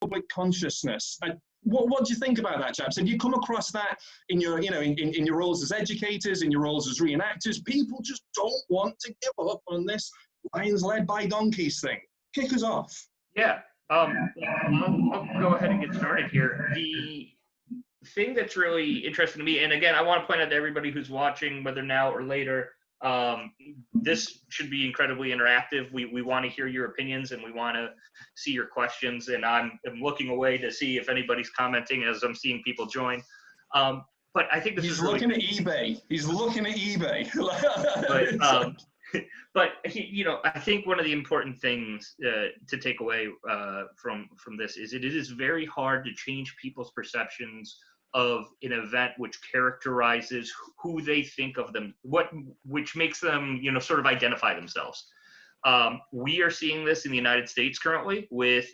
public consciousness. What do you think about that, chaps? Have you come across that in your, in your roles as educators, in your roles as reenactors? People just don't want to give up on this lions led by donkeys thing. Kick us off. Yeah, I'll go ahead and get started here. The thing that's really interesting to me, and again, I want to point out to everybody who's watching, whether now or later, this should be incredibly interactive. We want to hear your opinions and we want to see your questions. And I'm looking away to see if anybody's commenting as I'm seeing people join. But I think this is really looking at eBay. He's looking at eBay. But I think one of the important things to take away from this is it is very hard to change people's perceptions of an event which characterizes who they think of them, which makes them, sort of identify themselves. We are seeing this in the United States currently with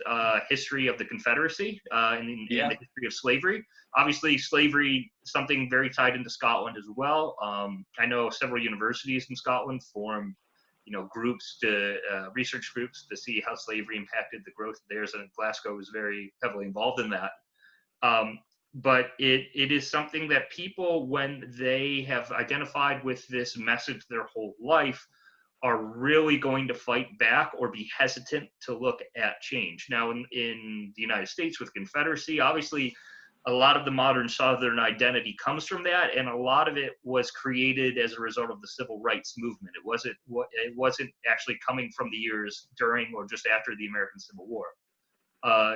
history of the Confederacy and the history of slavery. Obviously, slavery, something very tied into Scotland as well. I know several universities in Scotland formed, groups research groups to see how slavery impacted the growth of theirs, and Glasgow was very heavily involved in that. But it is something that people, when they have identified with this message their whole life, are really going to fight back or be hesitant to look at change. Now, in the United States with Confederacy, obviously, a lot of the modern Southern identity comes from that, and a lot of it was created as a result of the civil rights movement. It wasn't actually coming from the years during or just after the American Civil War.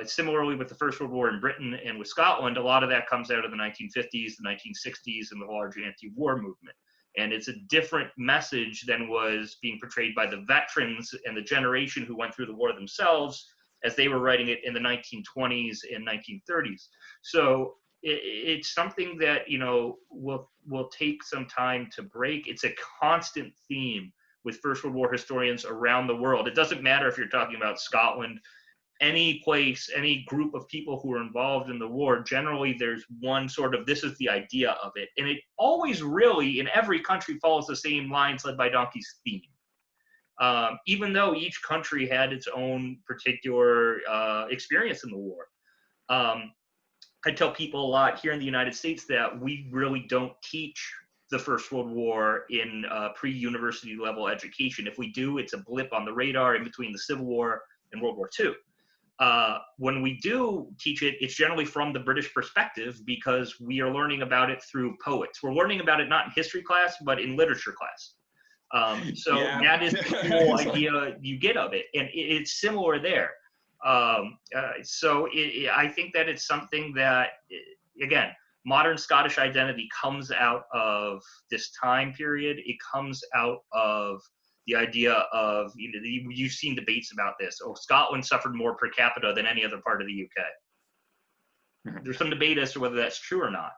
Similarly, with the First World War in Britain and with Scotland, a lot of that comes out of the 1950s, the 1960s, and the large anti-war movement. And it's a different message than was being portrayed by the veterans and the generation who went through the war themselves as they were writing it in the 1920s and 1930s. So it's something that, will take some time to break. It's a constant theme with First World War historians around the world. It doesn't matter if you're talking about Scotland, any place, any group of people who are involved in the war, generally there's one sort of, this is the idea of it. And it always really, in every country, follows the same lions led by donkeys theme. Even though each country had its own particular experience in the war. I tell people a lot here in the United States that we really don't teach the First World War in pre-university level education. If we do, it's a blip on the radar in between the Civil War and World War II. When we do teach it, it's generally from the British perspective because we are learning about it through poets. We're learning about it not in history class, but in literature class. That is the whole idea you get of it. And it's similar there. I think that it's something that, again, modern Scottish identity comes out of this time period. It comes out of the idea of, you've seen debates about this. Oh, Scotland suffered more per capita than any other part of the UK. There's some debate as to whether that's true or not.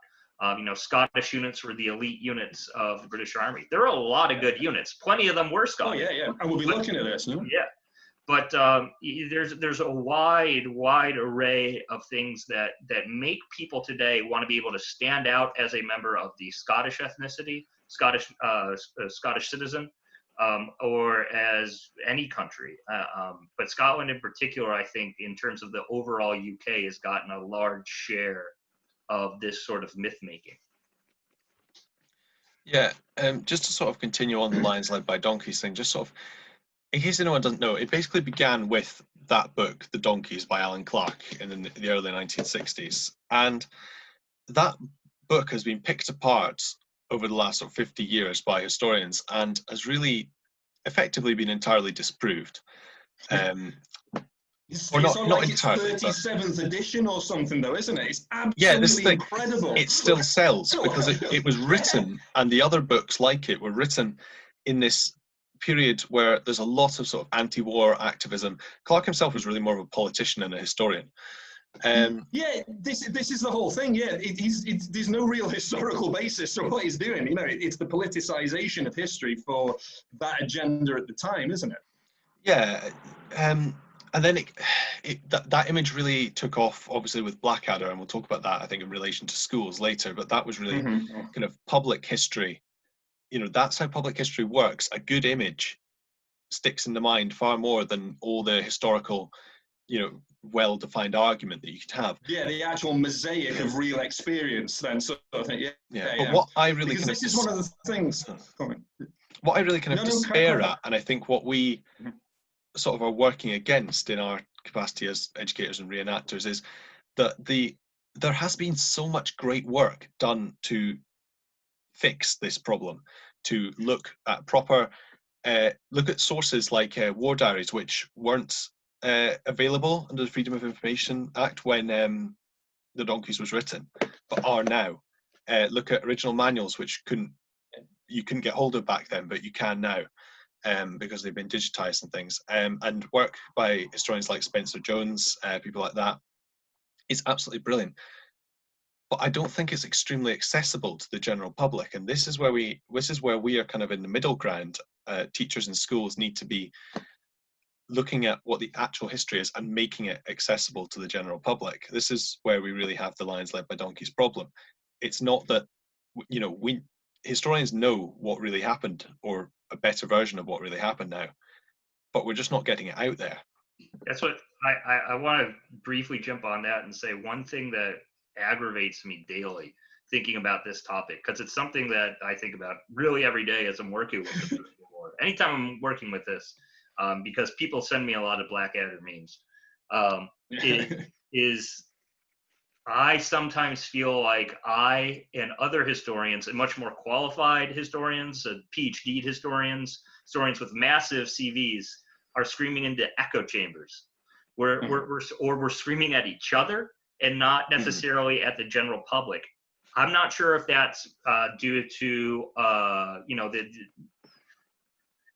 Scottish units were the elite units of the British Army. There are a lot of good units. Plenty of them were Scottish. Oh, yeah. And we'll be looking at this, no? Yeah. But there's a wide array of things that make people today want to be able to stand out as a member of the Scottish ethnicity, Scottish citizen, or as any country. But Scotland in particular, I think, in terms of the overall UK, has gotten a large share of this sort of myth making. Yeah, just to sort of continue on the lions led by donkeys thing, just sort of, in case anyone doesn't know, it basically began with that book, The Donkeys by Alan Clark in the early 1960s. And that book has been picked apart over the last sort of 50 years by historians and has really effectively been entirely disproved. It's on like its 37th edition or something, though, isn't it? It's absolutely incredible. It still sells because it was written, and the other books like it were written in this period where there's a lot of sort of anti-war activism. Clark himself was really more of a politician and a historian. This is the whole thing. Yeah, there's no real historical basis for what he's doing. It's the politicization of history for that agenda at the time, isn't it? Yeah, and then that image really took off, obviously, with Blackadder, and we'll talk about that, I think, in relation to schools later. But that was really kind of public history. That's how public history works. A good image sticks in the mind far more than all the historical well-defined argument that you could have. Yeah, the actual mosaic of real experience, then, sort of thing. But what I really because this is one of the things. What I really kind of despair at, and I think what we sort of are working against in our capacity as educators and reenactors, is that there has been so much great work done to fix this problem, to look at sources like war diaries, which weren't available under the Freedom of Information Act when The Donkeys was written, but are now. Look at original manuals, which you couldn't get hold of back then, but you can now, because they've been digitized and things. And work by historians like Spencer Jones, people like that, is absolutely brilliant. But I don't think it's extremely accessible to the general public, and this is where we are kind of in the middle ground. Teachers in schools need to be looking at what the actual history is and making it accessible to the general public. This is where we really have the Lions Led by Donkeys problem. It's not that, we historians know what really happened, or a better version of what really happened now, but we're just not getting it out there. That's what I want to briefly jump on that and say one thing that aggravates me daily thinking about this topic, because it's something that I think about really every day as I'm working with this. Anytime I'm working with this, because people send me a lot of Blackadder memes, is I sometimes feel like I and other historians, and much more qualified historians, PhD historians with massive CVs, are screaming into echo chambers. We're screaming at each other and not necessarily at the general public. I'm not sure if that's due to the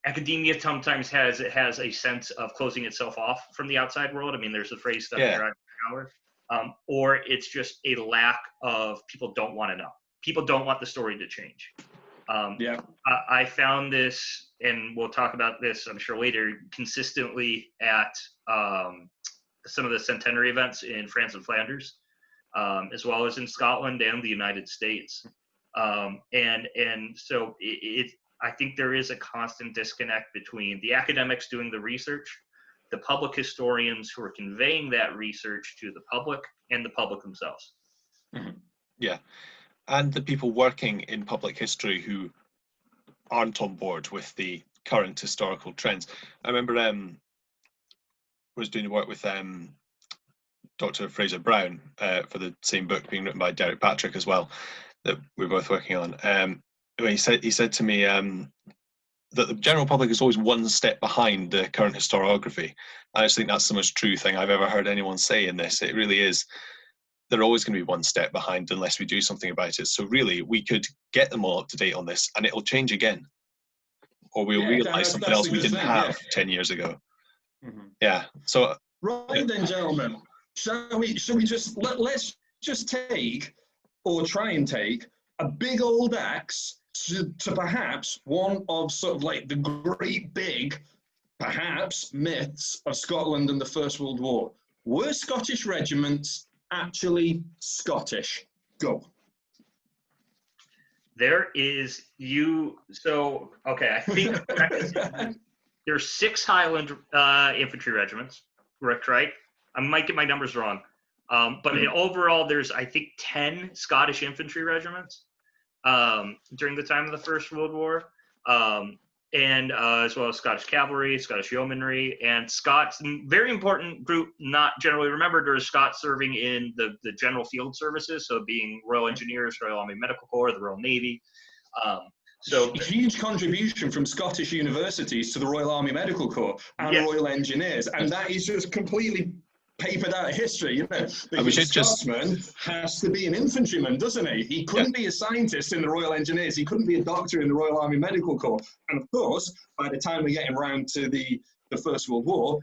academia sometimes has a sense of closing itself off from the outside world. I mean, there's the phrase stuff here on power. Or it's just a lack of people don't want to know. People don't want the story to change. I found this, and we'll talk about this, I'm sure, later, consistently at some of the centenary events in France and Flanders, as well as in Scotland and the United States. And so I think there is a constant disconnect between the academics doing the research, the public historians who are conveying that research to the public, and the public themselves. Yeah, and the people working in public history who aren't on board with the current historical trends. I remember was doing work with Dr. Fraser Brown for the same book being written by Derek Patrick as well, that we're both working on. He said to me that the general public is always one step behind the current historiography. I just think that's the most true thing I've ever heard anyone say in this. It really is. They're always going to be one step behind unless we do something about it. So really, we could get them all up to date on this, and it'll change again, or we'll realise something else we didn't have 10 years ago. Yeah. So right then, gentlemen, shall we just let's just take, or try and take, a big old axe to perhaps one of sort of like the great big, perhaps, myths of Scotland and the First World War. Were Scottish regiments actually Scottish? Go. There is I think there's 6 Highland infantry regiments, correct, right? I might get my numbers wrong. But overall, there's, I think, 10 Scottish infantry regiments during the time of the First World War, and as well as Scottish cavalry, Scottish yeomanry, and Scots. Very important group, not generally remembered, are Scots serving in the general field services, so being Royal Engineers, Royal Army Medical Corps, the Royal Navy. So huge contribution from Scottish universities to the Royal Army Medical Corps and Royal Engineers, and that is just completely papered out history, because a Scotsman has to be an infantryman, doesn't he? He couldn't be a scientist in the Royal Engineers. He couldn't be a doctor in the Royal Army Medical Corps. And of course, by the time we get him around to the First World War,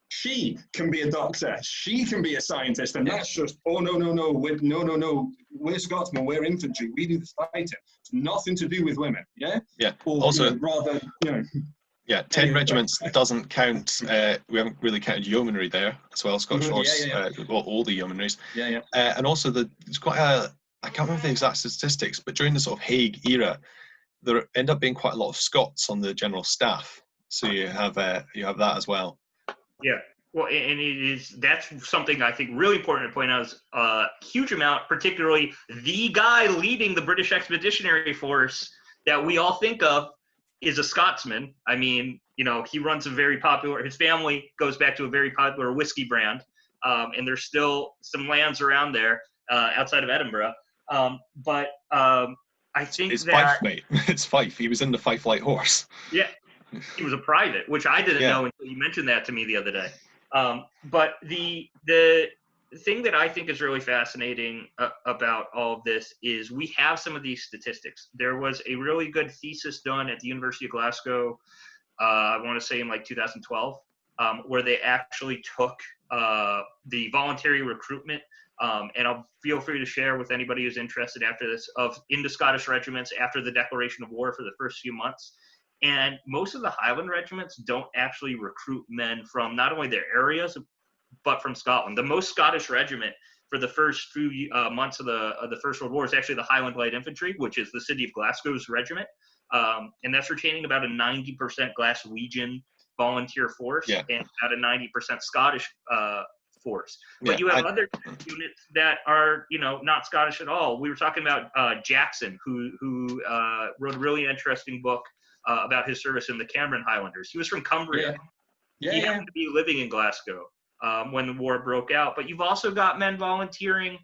she can be a doctor. She can be a scientist. And that's just, no. We're Scotsmen. We're infantry. We do the fighting. It's nothing to do with women. Yeah? Yeah. Or, also, rather, Yeah, 10 regiments doesn't count. We haven't really counted yeomanry there as well. Scottish Horse, all the yeomanries. And also, there's quite I can't remember the exact statistics, but during the sort of Hague era, there end up being quite a lot of Scots on the general staff. So you have that as well. Yeah. Well, and that's something I think really important to point out is a huge amount, particularly the guy leading the British Expeditionary Force that we all think of is a Scotsman. I mean, he runs his family goes back to a very popular whiskey brand, and there's still some lands around there outside of Edinburgh. But I think it's Fife, mate. It's Fife. He was in the Fife Light Horse. Yeah, he was a private, which I didn't know until you mentioned that to me the other day. But the thing that I think is really fascinating about all of this is we have some of these statistics. There was a really good thesis done at the University of Glasgow, I want to say in like 2012, where they actually took the voluntary recruitment, and I'll feel free to share with anybody who's interested after this, into Scottish regiments after the declaration of war for the first few months. And most of the Highland regiments don't actually recruit men from not only their areas, but from Scotland. The most Scottish regiment for the first few months of the First World War is actually the Highland Light Infantry, which is the city of Glasgow's regiment. And that's retaining about a 90% Glaswegian volunteer force and about a 90% Scottish force. But you have other units that are, not Scottish at all. We were talking about Jackson, who wrote a really interesting book about his service in the Cameron Highlanders. He was from Cumbria. He happened to be living in Glasgow when the war broke out. But you've also got men volunteering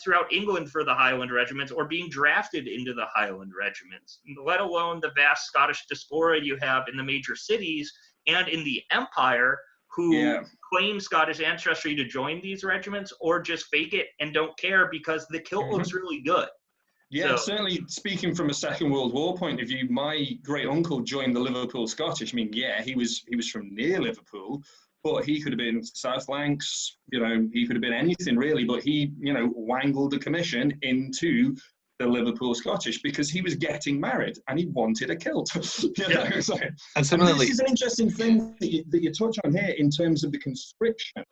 throughout England for the Highland regiments or being drafted into the Highland regiments, let alone the vast Scottish diaspora you have in the major cities and in the Empire who claim Scottish ancestry to join these regiments or just fake it and don't care because the kilt looks really good. Yeah, certainly speaking from a Second World War point of view, my great uncle joined the Liverpool Scottish. I mean, he was from near Liverpool, but he could have been South Lancs, he could have been anything really, but he, wangled the commission into the Liverpool Scottish because he was getting married and he wanted a kilt. And similarly, this is an interesting thing that you touch on here in terms of the conscription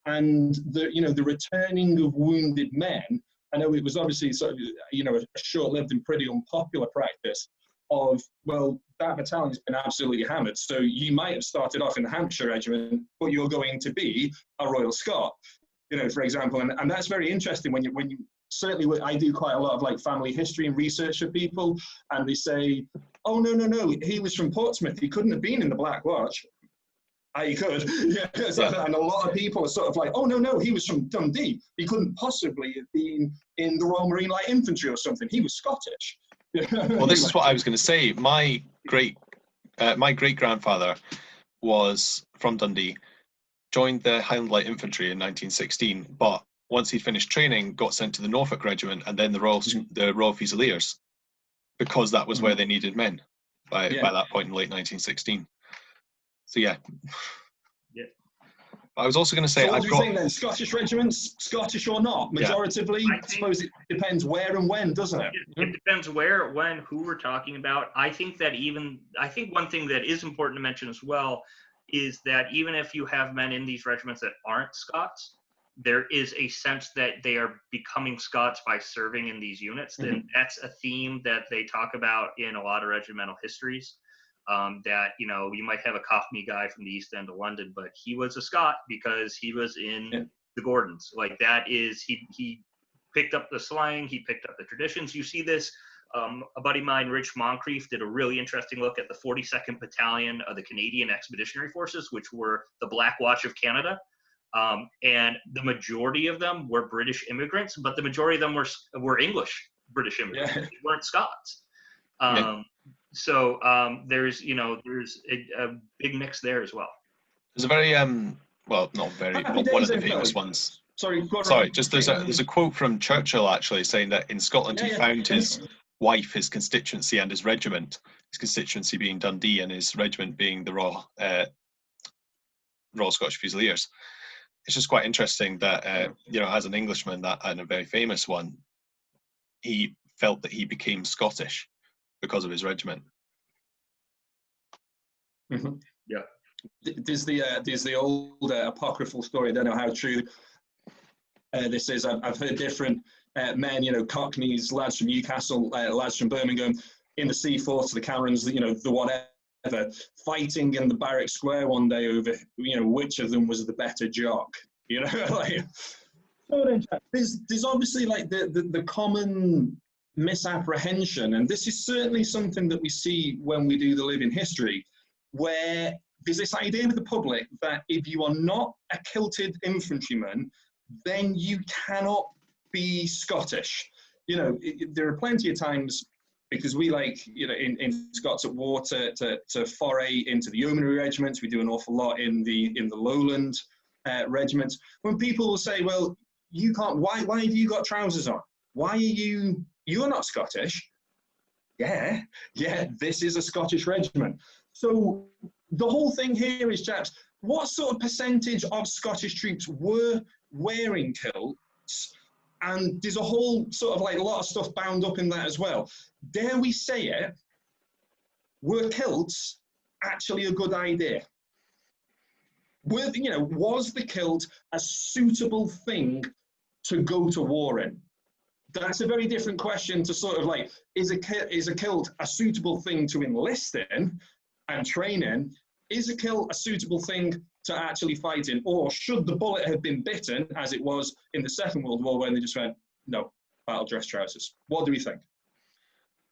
and the returning of wounded men. I know it was obviously sort of, a short-lived and pretty unpopular practice of, well, that battalion's been absolutely hammered. So you might have started off in the Hampshire Regiment, but you're going to be a Royal Scot, for example. And that's very interesting when you certainly, I do quite a lot of like family history and research for people, and they say, oh, no, he was from Portsmouth. He couldn't have been in the Black Watch. He could, and a lot of people are sort of like, oh, no, he was from Dundee. He couldn't possibly have been in the Royal Marine Light Infantry or something. He was Scottish. Well, this is what I was going to say. My great-grandfather was from Dundee, joined the Highland Light Infantry in 1916, but once he'd finished training, got sent to the Norfolk Regiment and then the Royal Fusiliers, because that was where they needed men by that point in late 1916. So I was also going to say, so what do you think then? Scottish regiments, Scottish or not, majoritively? I suppose it depends where and when, doesn't it? It depends where, when, who we're talking about. I think one thing that is important to mention as well is that even if you have men in these regiments that aren't Scots, there is a sense that they are becoming Scots by serving in these units. And that's a theme that they talk about in a lot of regimental histories. That you might have a Cockney guy from the East End of London, but he was a Scot because he was in the Gordons. Like that is he picked up the slang, he picked up the traditions. You see this. A buddy of mine, Rich Moncrief, did a really interesting look at the 42nd Battalion of the Canadian Expeditionary Forces, which were the Black Watch of Canada, and the majority of them were British immigrants, but the majority of them were English British immigrants. They weren't Scots. So there's a big mix there as well. There's a very not one of the famous ones. Sorry, just there's a quote from Churchill actually saying that in Scotland he found his wife, his constituency, and his regiment. His constituency being Dundee and his regiment being the Royal Scottish Fusiliers. It's just quite interesting that as an Englishman, and a very famous one, he felt that he became Scottish because of his regiment. Yeah, there's the old apocryphal story. I don't know how true this is. I've heard different men, Cockneys, lads from Newcastle, lads from Birmingham, in the Seaforths, the Camerons, the whatever, whatever, fighting in the barrack square one day over, which of them was the better jock, like. There's obviously like the common misapprehension, and this is certainly something that we see when we do the living history, where there's this idea with the public that if you are not a kilted infantryman, then you cannot be Scottish. There are plenty of times, because we like, in Scots at War to foray into the yeomanry regiments. We do an awful lot in the Lowland regiments. When people will say, well, you can't, why have you got trousers on? Why are you're not Scottish? Yeah, this is a Scottish regiment. So the whole thing here is, chaps, what sort of percentage of Scottish troops were wearing kilts? And there's a whole sort of like a lot of stuff bound up in that as well. Dare we say it, were kilts actually a good idea? Was the kilt a suitable thing to go to war in? That's a very different question to sort of like, is a kilt a suitable thing to enlist in and train in? Is a kilt a suitable thing to actually fight in? Or should the bullet have been bitten, as it was in the Second World War, when they just went, no, battle dress trousers? What do we think?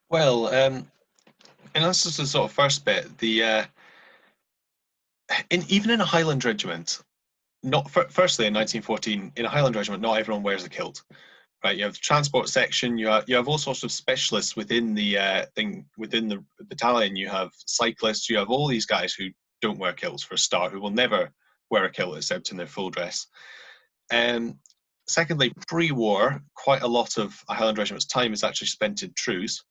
Well, in answer to the sort of first bit, even in a Highland regiment, firstly in 1914, in a Highland regiment, not everyone wears a kilt, right? You have the transport section, you have all sorts of specialists within the within the battalion. You have cyclists, you have all these guys who don't wear kilts for a start, who will never wear a kilt except in their full dress. Secondly, pre-war, quite a lot of a Highland regiment's time is actually spent in trews,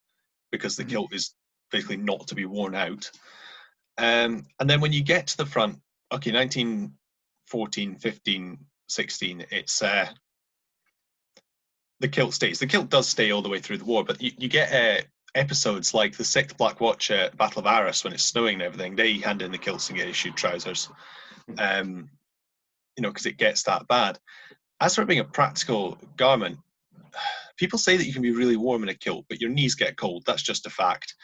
because the kilt is basically not to be worn out. And then when you get to the front, okay, 1914, 15, 16, it's the kilt stays. The kilt does stay all the way through the war, but you get episodes like the 6th Black Watch at Battle of Arras, when it's snowing and everything. They hand in the kilts and get issued trousers, because it gets that bad. As for it being a practical garment, people say that you can be really warm in a kilt, but your knees get cold. That's just a fact.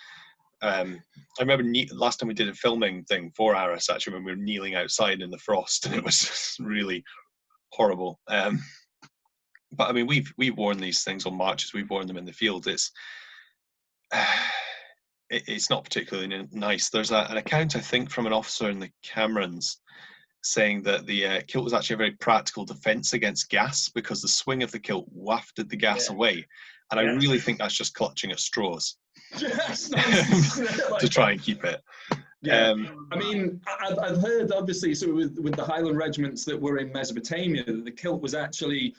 I remember last time we did a filming thing for Arras, actually, when we were kneeling outside in the frost, and it was just really horrible. But I mean, we've worn these things on marches. We've worn them in the field. It's not particularly nice. There's an account, I think, from an officer in the Camerons saying that the kilt was actually a very practical defense against gas, because the swing of the kilt wafted the gas away. And I really think that's just clutching at straws. Yes, to try and keep it. Yeah, I mean, I've heard, obviously, so with the Highland regiments that were in Mesopotamia, that the kilt was actually,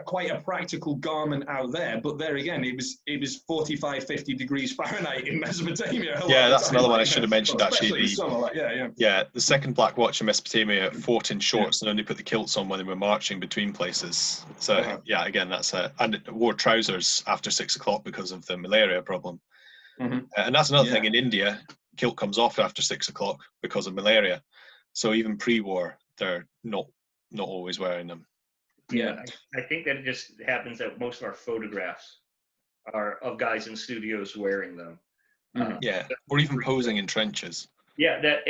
quite a practical garment out there. But there again, it was 45, 50 degrees Fahrenheit in Mesopotamia. Yeah, that's another one I should have mentioned, actually. The 2nd Black Watch in Mesopotamia fought in shorts and only put the kilts on when they were marching between places. So, again, and wore trousers after 6 o'clock because of the malaria problem. And that's another thing. In India, kilt comes off after 6 o'clock because of malaria. So even pre-war, they're not always wearing them. Yeah, I think that it just happens that most of our photographs are of guys in studios wearing them. Or even posing in trenches. Yeah, that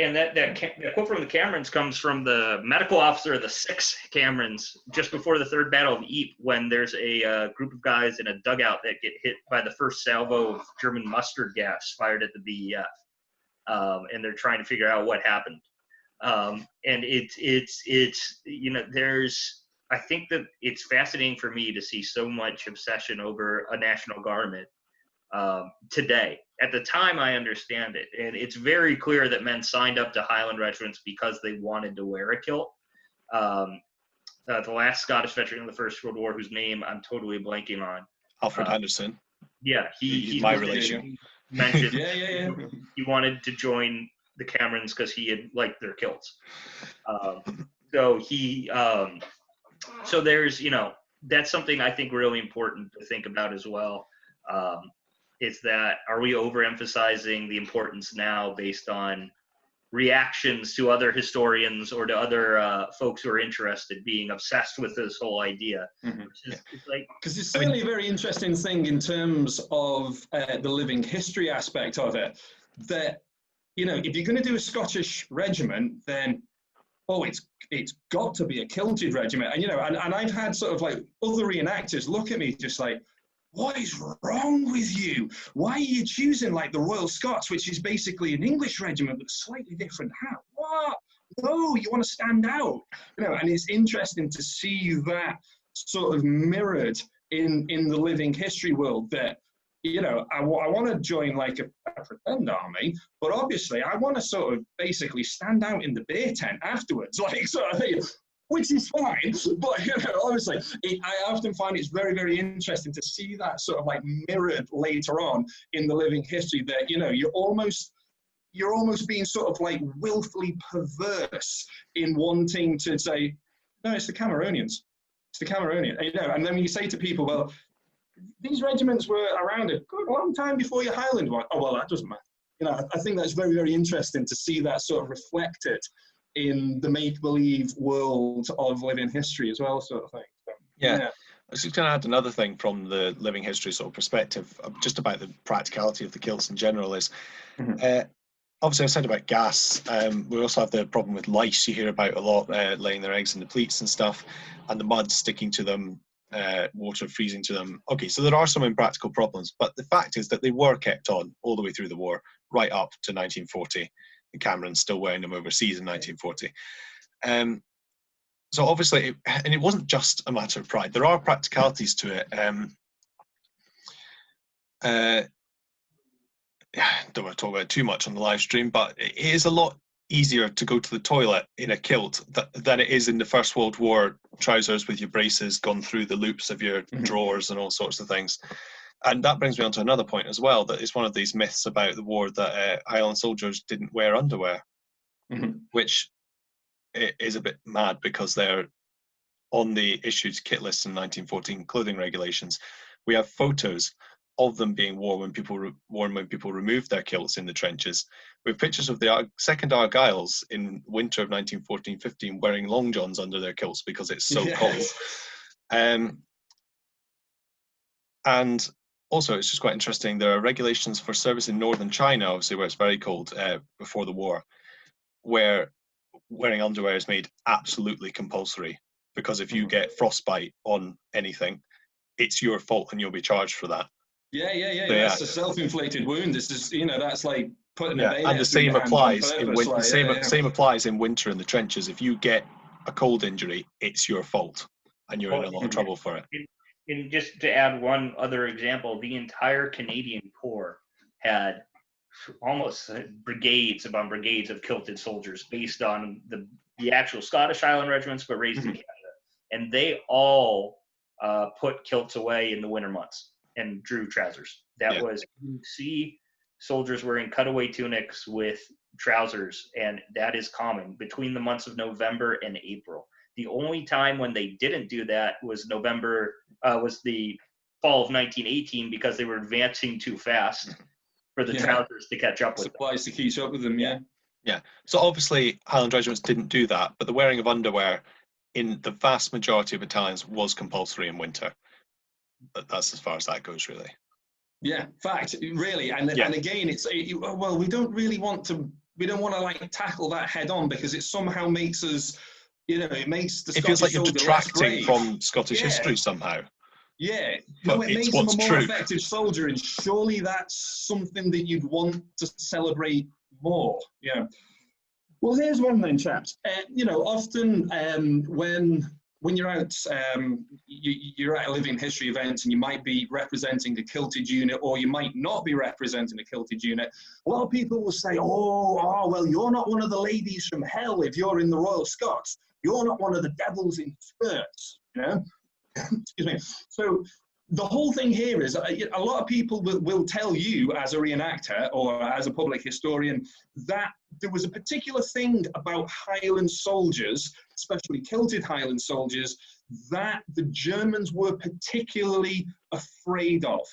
quote from the Camerons comes from the medical officer of the 6th Camerons just before the 3rd Battle of Ypres, when there's a group of guys in a dugout that get hit by the first salvo of German mustard gas fired at the BEF, and they're trying to figure out what happened. And I think that it's fascinating for me to see so much obsession over a national garment today. At the time, I understand it. And it's very clear that men signed up to Highland regiments because they wanted to wear a kilt. The last Scottish veteran in the First World War, whose name I'm totally blanking on. Alfred Anderson. Yeah, he's my relation. Mentioned he wanted to join the Camerons because he had liked their kilts. So there's, that's something I think really important to think about as well. Is that, are we overemphasizing the importance now based on reactions to other historians or to other folks who are interested being obsessed with this whole idea? Because it's certainly a very interesting thing in terms of the living history aspect of it, that you know, if you're going to do a Scottish regiment, then oh, it's got to be a kilted regiment. And you know, and I've had sort of like other reenactors look at me just like, what is wrong with you? Why are you choosing like the Royal Scots, which is basically an English regiment with a slightly different hat? What? No, you want to stand out, you know. And it's interesting to see that sort of mirrored in the living history world. That, you know, I want to join like a pretend army, but obviously I want to sort of basically stand out in the beer tent afterwards, like sort of thing, which is fine. But, you know, obviously I often find it's very, very interesting to see that sort of like mirrored later on in the living history, that, you know, you're almost being sort of like willfully perverse in wanting to say, no, it's the Cameronians. It's the Cameronian. You know, and then when you say to people, well, these regiments were around a good long time before your Highland one. Oh, well, that doesn't matter. You know, I think that's very, very interesting to see that sort of reflected in the make-believe world of living history as well, sort of thing. So, yeah. I was just going to add another thing from the living history sort of perspective, just about the practicality of the kilts in general is, obviously I said about gas, we also have the problem with lice you hear about a lot, laying their eggs in the pleats and stuff, and the mud sticking to them, water freezing to them. Okay, so there are some impractical problems, but the fact is that they were kept on all the way through the war, right up to 1940. The Camerons still wearing them overseas in 1940. So obviously, and it wasn't just a matter of pride. There are practicalities to it. Don't want to talk about it too much on the live stream, but it is a lot easier to go to the toilet in a kilt than it is in the First World War trousers with your braces gone through the loops of your drawers and all sorts of things. And that brings me on to another point as well, that it's one of these myths about the war that Highland soldiers didn't wear underwear, which is a bit mad because they're on the issued kit list in 1914 clothing regulations. We have photos of them being worn when people removed their kilts in the trenches. We have pictures of the second Argylls in winter of 1914-15 wearing long johns under their kilts because it's so cold. And also, it's just quite interesting, there are regulations for service in northern China, obviously where it's very cold before the war, where wearing underwear is made absolutely compulsory, because if you get frostbite on anything, it's your fault and you'll be charged for that. Yeah. That's a self-inflicted wound. This is, you know, that's like putting a bayonet. And the same applies in winter. Same applies in winter in the trenches. If you get a cold injury, it's your fault, and you're in a lot of trouble for it. And just to add one other example, the entire Canadian Corps had almost brigades upon brigades of kilted soldiers based on the actual Scottish Highland regiments, but raised in Canada. And they all put kilts away in the winter months and drew trousers. That was, you see soldiers wearing cutaway tunics with trousers, and that is common between the months of November and April. The only time when they didn't do that was was the fall of 1918, because they were advancing too fast for the trousers to catch up with supplies to keep up with them. Yeah. So obviously Highland regiments didn't do that, but the wearing of underwear in the vast majority of battalions was compulsory in winter. But that's as far as that goes, really. Yeah, fact, really. And again, it's, well, we don't want to like tackle that head on, because it somehow makes us, you know, it makes the Scottish, it feels like you're detracting from Scottish history somehow. Yeah, but no, it makes them a more effective soldier, and surely that's something that you'd want to celebrate more. Yeah. Well, here's one then, chaps. You know, often when you're out, you're at a living history event, and you might be representing a kilted unit, or you might not be representing a kilted unit. A lot of people will say, oh, well, you're not one of the ladies from hell if you're in the Royal Scots. You're not one of the devils in skirts, you know? Excuse me. So the whole thing here is a lot of people will tell you as a reenactor or as a public historian that there was a particular thing about Highland soldiers, especially kilted Highland soldiers, that the Germans were particularly afraid of.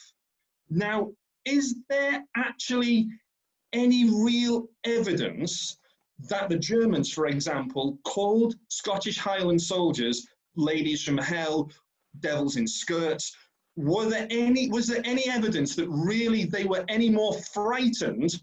Now, is there actually any real evidence that the Germans, for example, called Scottish Highland soldiers ladies from hell, devils in skirts? Was there any evidence that really they were any more frightened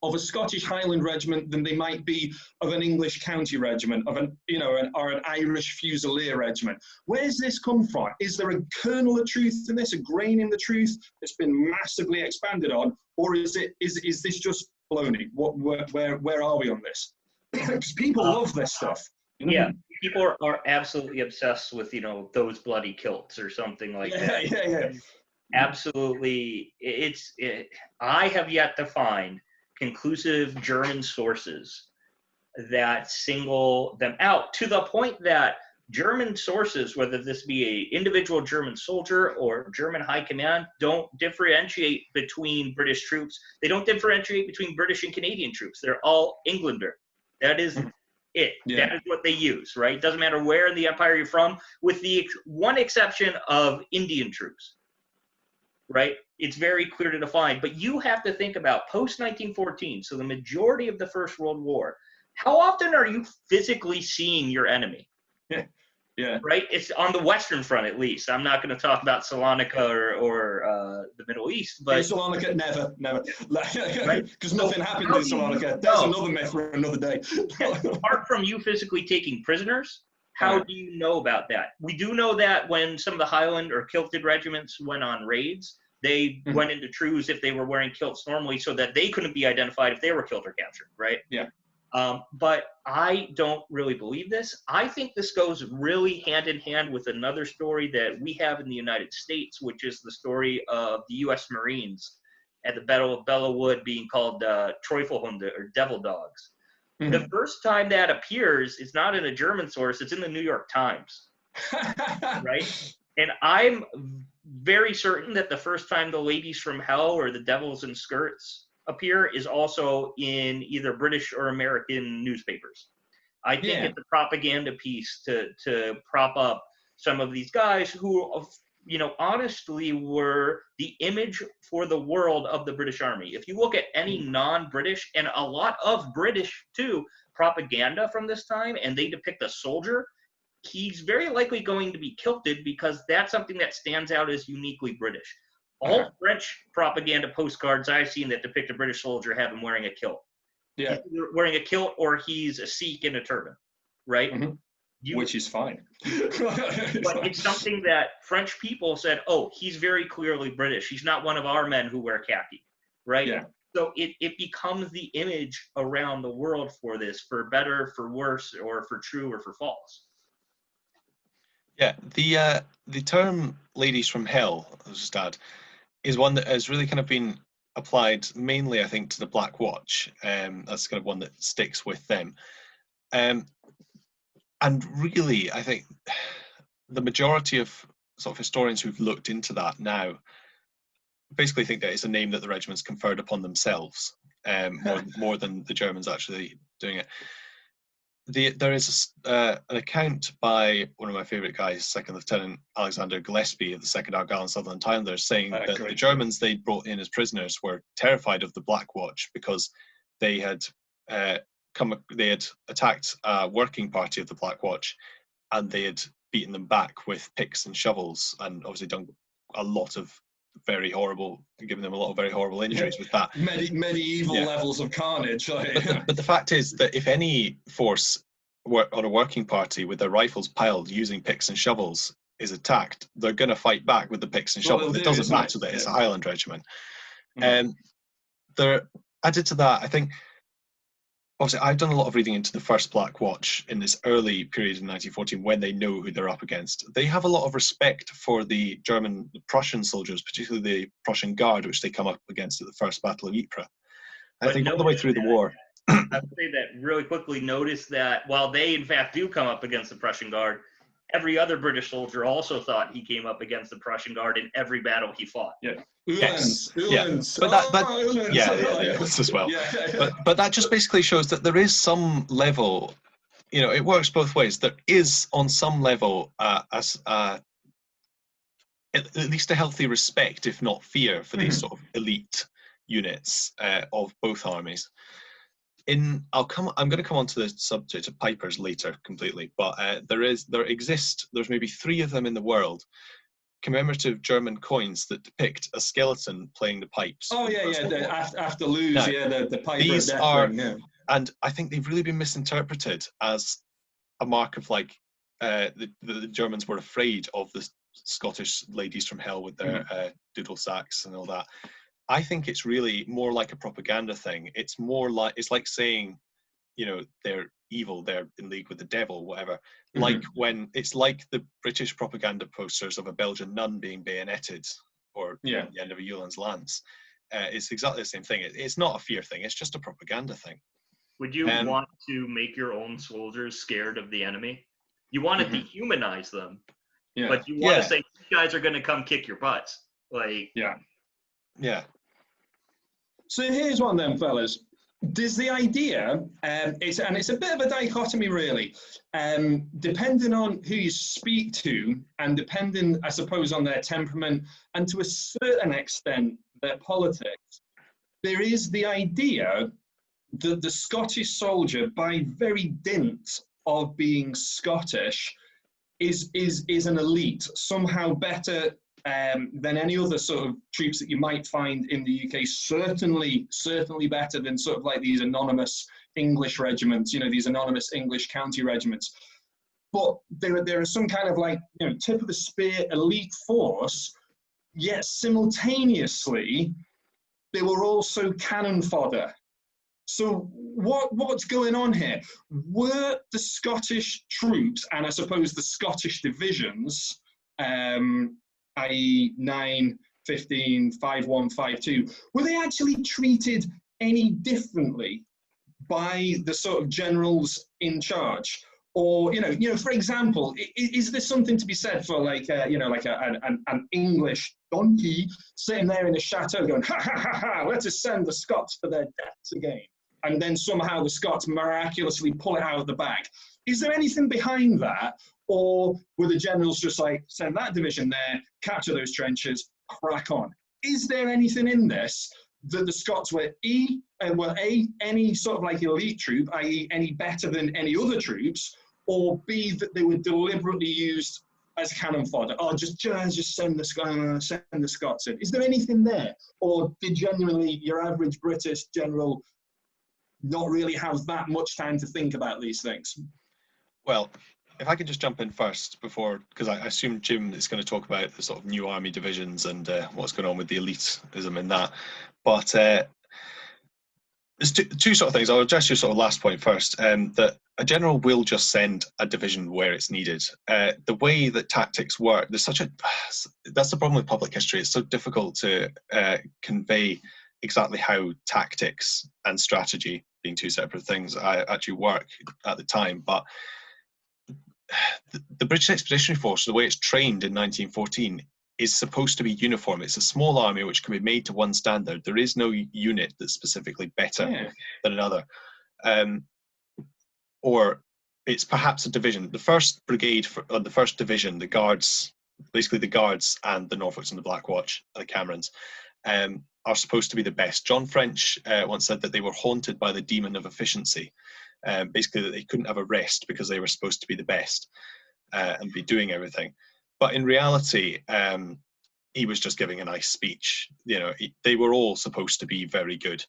of a Scottish Highland regiment than they might be of an English county regiment, of an, you know, or an Irish Fusilier regiment. Where's this come from? Is there a kernel of truth in this, a grain in the truth that's been massively expanded on, or is this just baloney? Where are we on this? Because people love this stuff. You know? Yeah, people are absolutely obsessed with, you know, those bloody kilts or something like that. Yeah. Absolutely, I have yet to find conclusive German sources that single them out, to the point that German sources, whether this be a individual German soldier or German high command, don't differentiate between British troops. They don't differentiate between British and Canadian troops. They're all Englander. That is it. Yeah. That is what they use, right? Doesn't matter where in the empire you're from, with the one exception of Indian troops, right? It's very clear to define. But you have to think about post-1914, so the majority of the First World War, how often are you physically seeing your enemy? Yeah. Right? It's on the Western Front, at least. I'm not going to talk about Salonika or the Middle East, but in Salonika, never. Right? Because nothing happened in Salonika. That's another myth for another day. Apart from you physically taking prisoners, how do you know about that? We do know that when some of the Highland or kilted regiments went on raids, they went into trues if they were wearing kilts normally, so that they couldn't be identified if they were killed or captured, right? Yeah. But I don't really believe this. I think this goes really hand in hand with another story that we have in the United States, which is the story of the U.S. Marines at the Battle of Belleau Wood being called Teufelhunde, or devil dogs. The first time that appears is not in a German source, it's in the New York Times, right? And I'm very certain that the first time the Ladies from Hell or the Devils in Skirts appear is also in either British or American newspapers. I think it's a propaganda piece to prop up some of these guys who, you know, honestly were the image for the world of the British Army. If you look at any non-British, and a lot of British too, propaganda from this time, and they depict a soldier, he's very likely going to be kilted, because that's something that stands out as uniquely British. All French propaganda postcards I've seen that depict a British soldier have him wearing a kilt. Yeah. He's either wearing a kilt or he's a Sikh in a turban, right? Which is fine. But it's something that French people said, oh, he's very clearly British. He's not one of our men who wear khaki, right? Yeah. So it becomes the image around the world for this, for better, for worse, or for true or for false. Yeah, the term "ladies from hell," I'll just add, is one that has really kind of been applied mainly, I think, to the Black Watch. That's kind of one that sticks with them. And really, I think the majority of sort of historians who've looked into that now basically think that it's a name that the regiments conferred upon themselves, more than the Germans actually doing it. There is an account by one of my favourite guys, Second Lieutenant Alexander Gillespie of the 2nd Argyll and Sutherland Highlanders, saying that the Germans they brought in as prisoners were terrified of the Black Watch because they had attacked a working party of the Black Watch, and they had beaten them back with picks and shovels, and obviously done a lot of very horrible, giving them a lot of very horrible injuries with that. Medieval levels of carnage. But the fact is that if any force on a working party with their rifles piled using picks and shovels is attacked, they're going to fight back with the picks and shovels. It doesn't matter that it's a Highland regiment. Added to that, I think, obviously, I've done a lot of reading into the first Black Watch in this early period in 1914 when they know who they're up against. They have a lot of respect for the Prussian soldiers, particularly the Prussian Guard, which they come up against at the First Battle of Ypres. I think all the way through the war. I would say that really quickly. Notice that while they, in fact, do come up against the Prussian Guard, every other British soldier also thought he came up against the Prussian Guard in every battle he fought. Yeah. Yes. Yes, as well. But that just basically shows that there is some level, you know, it works both ways. There is on some level at least a healthy respect, if not fear, for these sort of elite units of both armies. I'm going to come on to the subject of Pipers later completely, but there's maybe 3 of them in the world commemorative German coins that depict a skeleton playing the pipes. Oh yeah, after lose, now, the Piper these of Death are, ring, yeah. And I think they've really been misinterpreted as a mark of like the Germans were afraid of the Scottish ladies from hell with their doodle sacks and all that. I think it's really more like a propaganda thing. It's like saying, you know, they're evil, they're in league with the devil, whatever. Like when it's like the British propaganda posters of a Belgian nun being bayoneted, or the end of a Ulan's lance. It's exactly the same thing. It's not a fear thing. It's just a propaganda thing. Would you want to make your own soldiers scared of the enemy? You want to dehumanize them, but you want to say, you guys are going to come kick your butts. Like, yeah. So here's one then, fellas. There's the idea, it's a bit of a dichotomy, really, depending on who you speak to, and depending, I suppose, on their temperament, and to a certain extent, their politics. There is the idea that the Scottish soldier, by very dint of being Scottish, is an elite, somehow better than any other sort of troops that you might find in the UK. Certainly better than sort of like these anonymous English regiments, you know, these anonymous English county regiments. But there are some kind of like, you know, tip of the spear elite force, yet simultaneously they were also cannon fodder. So what's going on here? Were the Scottish troops, and I suppose the Scottish divisions, i.e. 9, 15, 5, 1, 5, 2, were they actually treated any differently by the sort of generals in charge? Or, you know, for example, is there something to be said for like, an English donkey sitting there in a chateau going, ha, ha, ha, ha, let us send the Scots to their deaths again. And then somehow the Scots miraculously pull it out of the bag. Is there anything behind that? Or were the generals just like, send that division there, capture those trenches, crack on? Is there anything in this that the Scots were any sort of like elite troop, i.e. any better than any other troops, or B, that they were deliberately used as cannon fodder? Or just send the Scots in? Is there anything there? Or did genuinely your average British general not really have that much time to think about these things? Well, if I could just jump in first before, because I assume Jim is going to talk about the sort of new army divisions and what's going on with the elitism in that. But there's two sort of things. I'll address your sort of last point first, that a general will just send a division where it's needed. The way that tactics work, that's the problem with public history. It's so difficult to convey exactly how tactics and strategy, being two separate things, actually work at the time. But the British Expeditionary Force, the way it's trained in 1914, is supposed to be uniform. It's a small army which can be made to one standard. There is no unit that's specifically better than another. Or it's perhaps a division. The first brigade, the first division, the Guards, basically the Guards and the Norfolks and the Black Watch, the Camerons, are supposed to be the best. John French once said that they were haunted by the demon of efficiency. Basically that they couldn't have a rest because they were supposed to be the best and be doing everything. But in reality, he was just giving a nice speech. You know, they were all supposed to be very good,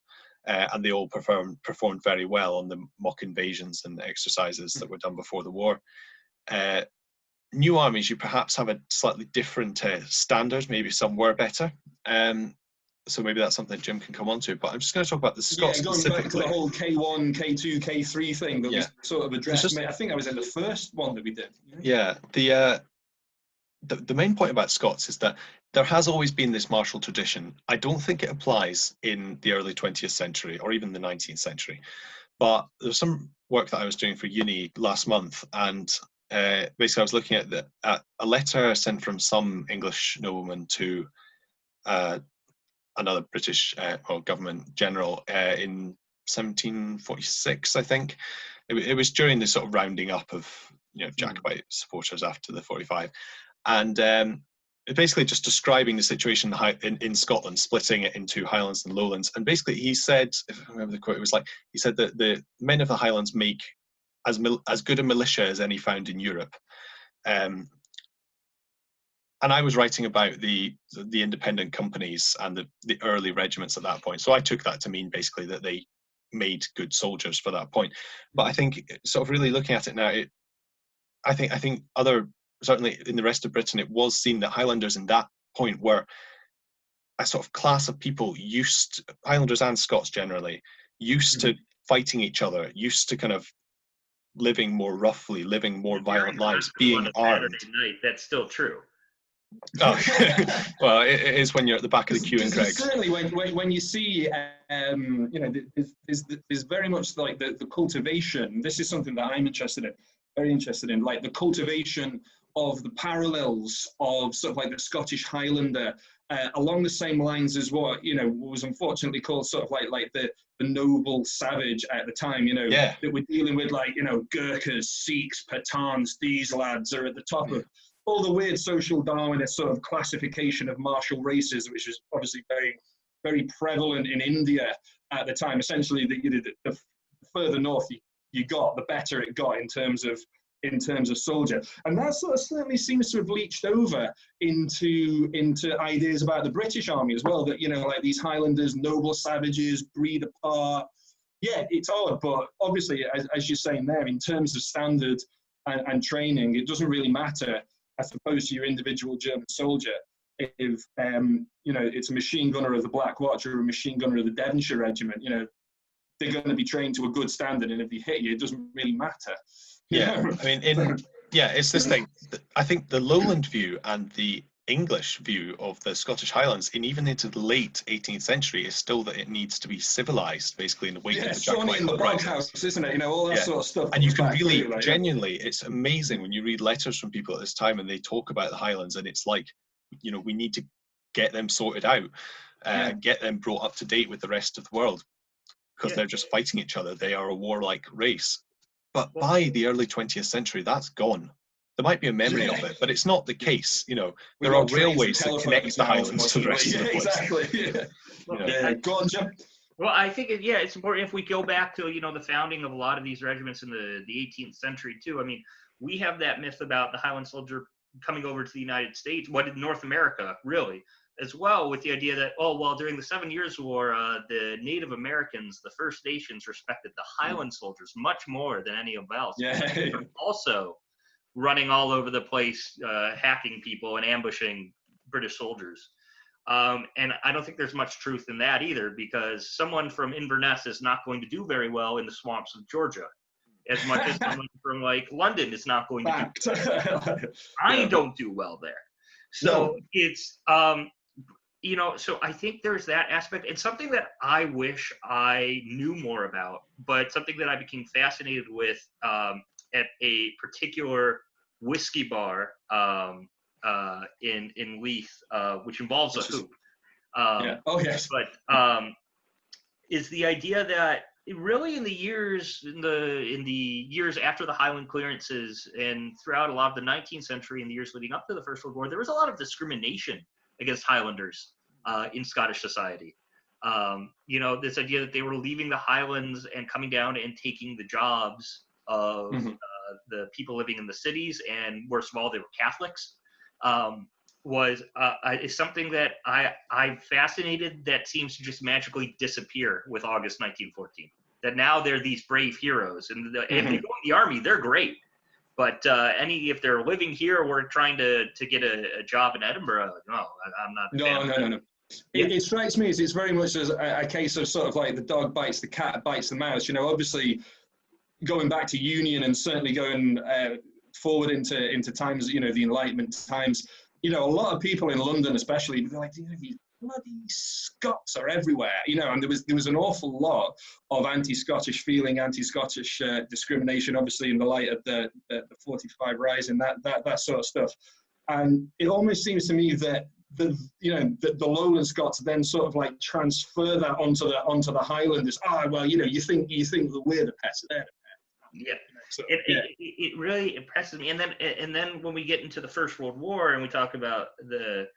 and they all performed very well on the mock invasions and exercises that were done before the war. New armies, you perhaps have a slightly different standard. Maybe some were better. So maybe that's something Jim can come on to. But I'm just going to talk about the Scots specifically. Going back to the whole K1, K2, K3 thing that was sort of addressed. I think I was in the first one that we did. Yeah, the main point about Scots is that there has always been this martial tradition. I don't think it applies in the early 20th century or even the 19th century. But there's some work that I was doing for uni last month, and basically I was looking at a letter sent from some English nobleman to another British government general in 1746, I think. It was during the sort of rounding up of Jacobite supporters after the 45, and basically just describing the situation in Scotland, splitting it into Highlands and Lowlands. And basically he said, if I remember the quote, it was like, he said that the men of the Highlands make as good a militia as any found in Europe. and I was writing about the independent companies and the early regiments at that point. So I took that to mean basically that they made good soldiers for that point. But I think sort of really looking at it now, I think other, certainly in the rest of Britain, it was seen that Highlanders in that point were a sort of class of people Highlanders and Scots generally, used to fighting each other, used to kind of living more roughly, living more violent lives, being armed. Night, that's still true. Oh, well, it is when you're at the back of the queue in Craig's. Certainly, when you see, there's very much like the cultivation. This is something that I'm very interested in, like the cultivation of the parallels of sort of like the Scottish Highlander, along the same lines as what was unfortunately called sort of like the noble savage at the time. That we're dealing with, like Gurkhas, Sikhs, Pathans. These lads are at the top of all the weird social Darwinist sort of classification of martial races, which is obviously very, very prevalent in India at the time. Essentially, the further north you got, the better it got in terms of soldier, and that sort of certainly seems to have leached over into ideas about the British Army as well. That like these Highlanders, noble savages, breed apart. Yeah, it's odd, but obviously, as you're saying there, in terms of standard and training, it doesn't really matter as opposed to your individual German soldier. If it's a machine gunner of the Black Watch or a machine gunner of the Devonshire Regiment, they're going to be trained to a good standard, and if they hit you, it doesn't really matter. Yeah, I mean, it's this thing. I think the Lowland view and the English view of the Scottish Highlands, and even into the late 18th century, is still that it needs to be civilized, basically, in the wake of the Jack Shawnee in the Boghouse, isn't it? All that sort of stuff. And you can really, genuinely, it's amazing when you read letters from people at this time and they talk about the Highlands, and it's like, we need to get them sorted out, get them brought up to date with the rest of the world, because they're just fighting each other. They are a warlike race. But by the early 20th century, that's gone. There might be a memory of it, but it's not the case. There are railways that connect the Highlands to the rest of the place. Exactly. Go on, Jim. Well, I think it's important if we go back to the founding of a lot of these regiments in the 18th century too. I mean, we have that myth about the Highland soldier coming over to the United States, in North America, really, as well, with the idea that, during the 7 Years' War, the Native Americans, the First Nations, respected the Highland soldiers much more than any of else. Yeah. Also running all over the place, hacking people and ambushing British soldiers. And I don't think there's much truth in that either, because someone from Inverness is not going to do very well in the swamps of Georgia, as much as someone from like London is not going to do. I don't do well there. So it's so I think there's that aspect, and something that I wish I knew more about, but something that I became fascinated with at a particular whiskey bar in Leith, which involves a hoop. Oh yes. But is the idea that really in the years after the Highland clearances and throughout a lot of the 19th century and the years leading up to the First World War, there was a lot of discrimination against Highlanders in Scottish society. This idea that they were leaving the Highlands and coming down and taking the jobs of the people living in the cities, and worst of all, they were Catholics, is something that I'm fascinated that seems to just magically disappear with August 1914. That now they're these brave heroes, and if they go in the army, they're great. But if they're living here or trying to get a job in Edinburgh, no, I'm not. No. It strikes me as it's very much as a case of sort of like the dog bites the cat, bites the mouse. Obviously going back to Union and certainly going forward into times, the Enlightenment times. A lot of people in London, especially, they're like, these bloody Scots are everywhere. And there was an awful lot of anti-Scottish feeling, anti-Scottish discrimination, obviously in the light of the 45 Rising, that sort of stuff. And it almost seems to me that the Lowland Scots then sort of like transfer that onto the Highlanders. You think that we're the pest, they're the pest. Yeah. It really impresses me. And then when we get into the First World War and we talk about the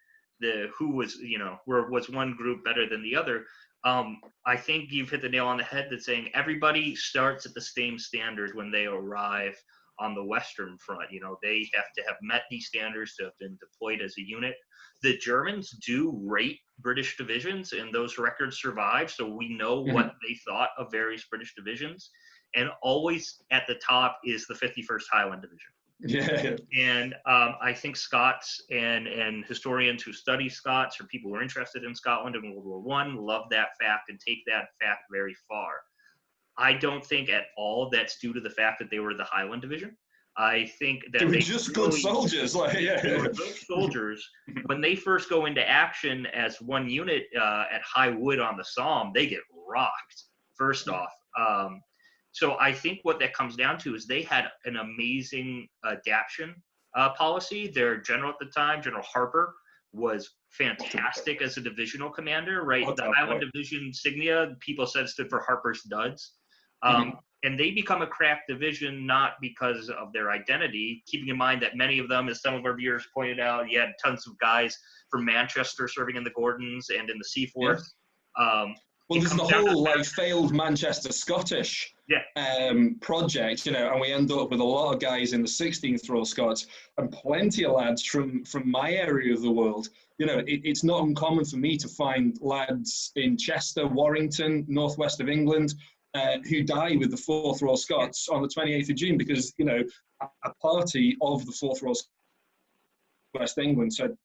who was was one group better than the other, I think you've hit the nail on the head that saying everybody starts at the same standard when they arrive on the Western Front. You know, they have to have met these standards to have been deployed as a unit. The Germans do rate British divisions, and those records survive, so we know what they thought of various British divisions. And always at the top is the 51st Highland Division. Yeah. And I think Scots and historians who study Scots, or people who are interested in Scotland in World War I, love that fact and take that fact very far. I don't think at all that's due to the fact that they were the Highland Division. I think that they were just really, good soldiers. Like, yeah. They were good soldiers. When they first go into action as one unit at High Wood on the Somme, they get rocked, first off. So I think what that comes down to is they had an amazing adaptation policy. Their general at the time, General Harper, was fantastic as a divisional commander, right? The Highland Division insignia, people said, stood for Harper's Duds. And they become a crack division not because of their identity, keeping in mind that many of them, as some of our viewers pointed out, you had tons of guys from Manchester serving in the Gordons and in the Seaforth. Yeah. Well, there's the whole like failed Manchester Scottish project, you know, and we end up with a lot of guys in the 16th Royal Scots and plenty of lads from my area of the world. You know, it's not uncommon for me to find lads in Chester, Warrington, northwest of England, who die with the 4th Royal Scots on the 28th of June because, you know, a party of the 4th Royal Scots West England said,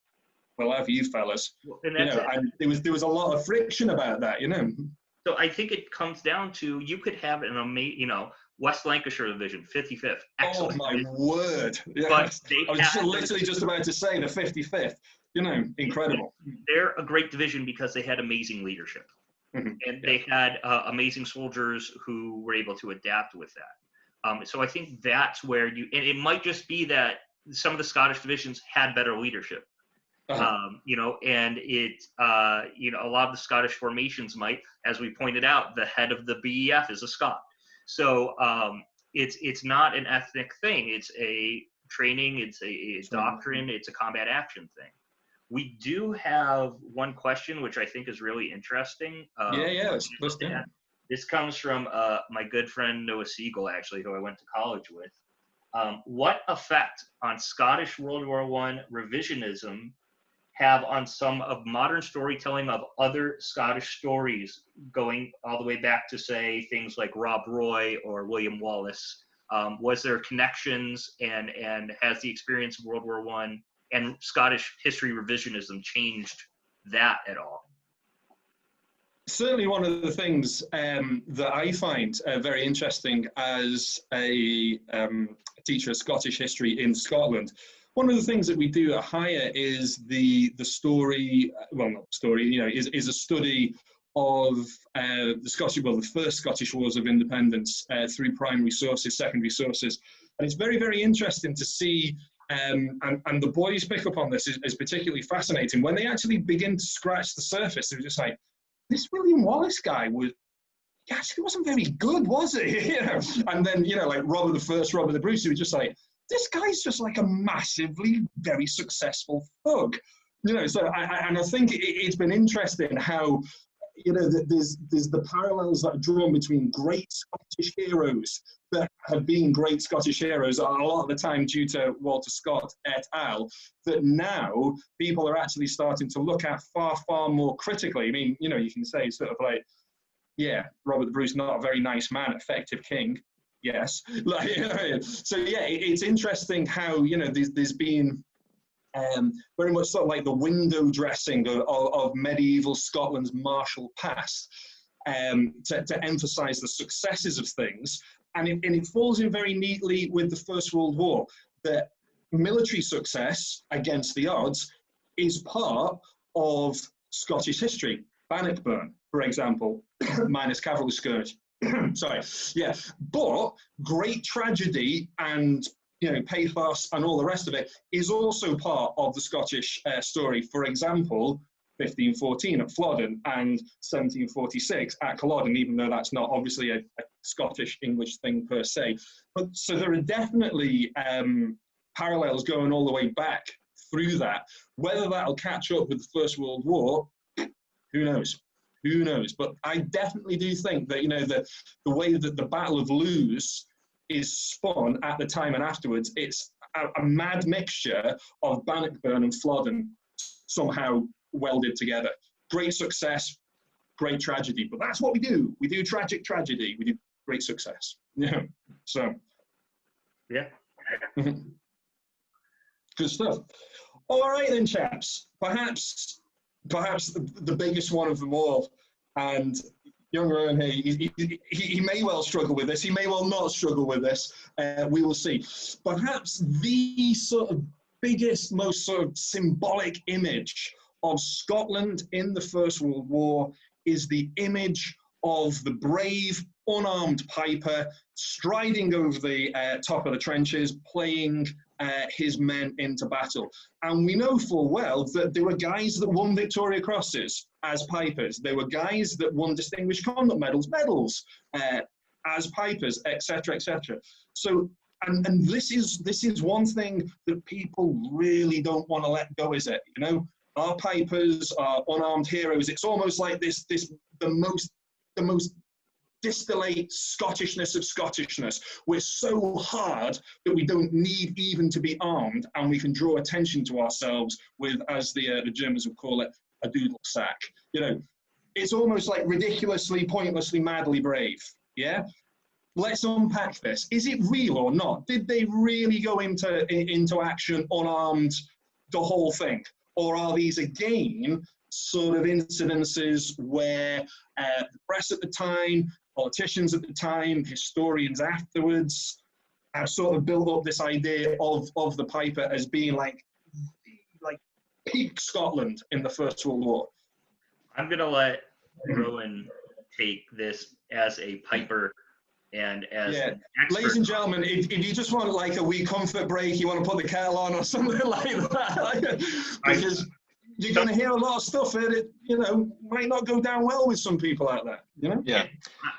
"We'll have you fellas." And you know, and there was a lot of friction about that, you know. So I think it comes down to, you could have an amazing, you know, West Lancashire Division, 55th. Excellent. Oh my word! Yes. But I was literally just about to say the 55th. You know, incredible. They're a great division because they had amazing leadership. And they had amazing soldiers who were able to adapt with that. So I think that's where and it might just be that some of the Scottish divisions had better leadership. You know, and you know, a lot of the Scottish formations might, as we pointed out, the head of the BEF is a Scot. So it's not an ethnic thing. It's a training, it's a doctrine, it's a combat action thing. We do have one question, which I think is really interesting. Let's do it. This comes from my good friend Noah Siegel, actually, who I went to college with. What effect on Scottish World War I revisionism have on some of modern storytelling of other Scottish stories, going all the way back to, say, things like Rob Roy or William Wallace? Was there connections, and has the experience of World War I and Scottish history revisionism changed that at all? Certainly one of the things that I find very interesting as a teacher of Scottish history in Scotland, one of the things that we do at Higher is the story, well, not story, you know, is a study of the first Scottish Wars of Independence through primary sources, secondary sources. And it's very, very interesting to see, and the boys pick up on this is particularly fascinating. When they actually begin to scratch the surface, they're just like, this William Wallace guy actually wasn't very good, was he? You know? And then, you know, like Robert the Bruce, who was just like, this guy's just like a massively very successful thug. You know, so I think it's been interesting how, you know, there's the parallels that are drawn between great Scottish heroes that have been great Scottish heroes a lot of the time due to Walter Scott et al., that now people are actually starting to look at far, far more critically. I mean, you know, you can say sort of like, yeah, Robert the Bruce, not a very nice man, effective king. Yes. Like, you know, so yeah, it's interesting how, you know, there's been very much sort of like the window dressing of medieval Scotland's martial past to emphasize the successes of things. And it falls in very neatly with the First World War, that military success against the odds is part of Scottish history. Bannockburn, for example, minus cavalry scourge. Sorry, yeah. But great tragedy and, you know, pathos and all the rest of it is also part of the Scottish story. For example, 1514 at Flodden and 1746 at Culloden, even though that's not obviously a Scottish English thing per se. But so there are definitely parallels going all the way back through that. Whether that'll catch up with the First World War, who knows? Who knows? But I definitely do think that, you know, the way that the Battle of Lewes is spun at the time and afterwards, it's a mad mixture of Bannockburn and Flodden somehow welded together. Great success, great tragedy, but that's what we do. We do tragic tragedy. We do great success. Yeah. So. Yeah. Good stuff. All right then, chaps. Perhaps the biggest one of them all, and young Rowan here, he may well struggle with this. He may well not struggle with this. We will see. Perhaps the sort of biggest, most sort of symbolic image of Scotland in the First World War is the image of the brave, unarmed piper striding over the top of the trenches, playing his men into battle. And we know full well that there were guys that won Victoria Crosses as pipers. There were guys that won Distinguished Conduct medals as pipers, etc., etc. So, and this is one thing that people really don't want to let go, is it? You know, our pipers are unarmed heroes. It's almost like the most distillate Scottishness of Scottishness. We're so hard that we don't need even to be armed, and we can draw attention to ourselves with, as the Germans would call it, a doodle sack. You know, it's almost like ridiculously, pointlessly, madly brave. Yeah. Let's unpack this. Is it real or not? Did they really go into action unarmed, the whole thing, or are these again sort of incidences where the press at the time, politicians at the time, historians afterwards, have sort of built up this idea of the piper as being like peak Scotland in the First World War? I'm gonna let Rowan take this as a piper and as an expert. Ladies and gentlemen, if you just want like a wee comfort break, you want to put the kettle on or something like that, because you're going to hear a lot of stuff that might not go down well with some people out there. You know? Yeah.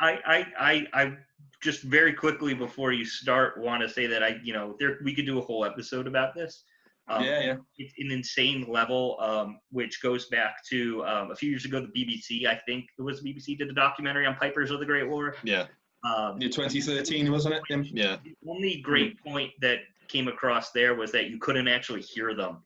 I just very quickly before you start want to say that we could do a whole episode about this. It's an insane level, which goes back to a few years ago, the BBC, I think it was the BBC, did a documentary on Pipers of the Great War. Yeah. 2013, wasn't it? Yeah. The only great point that came across there was that you couldn't actually hear them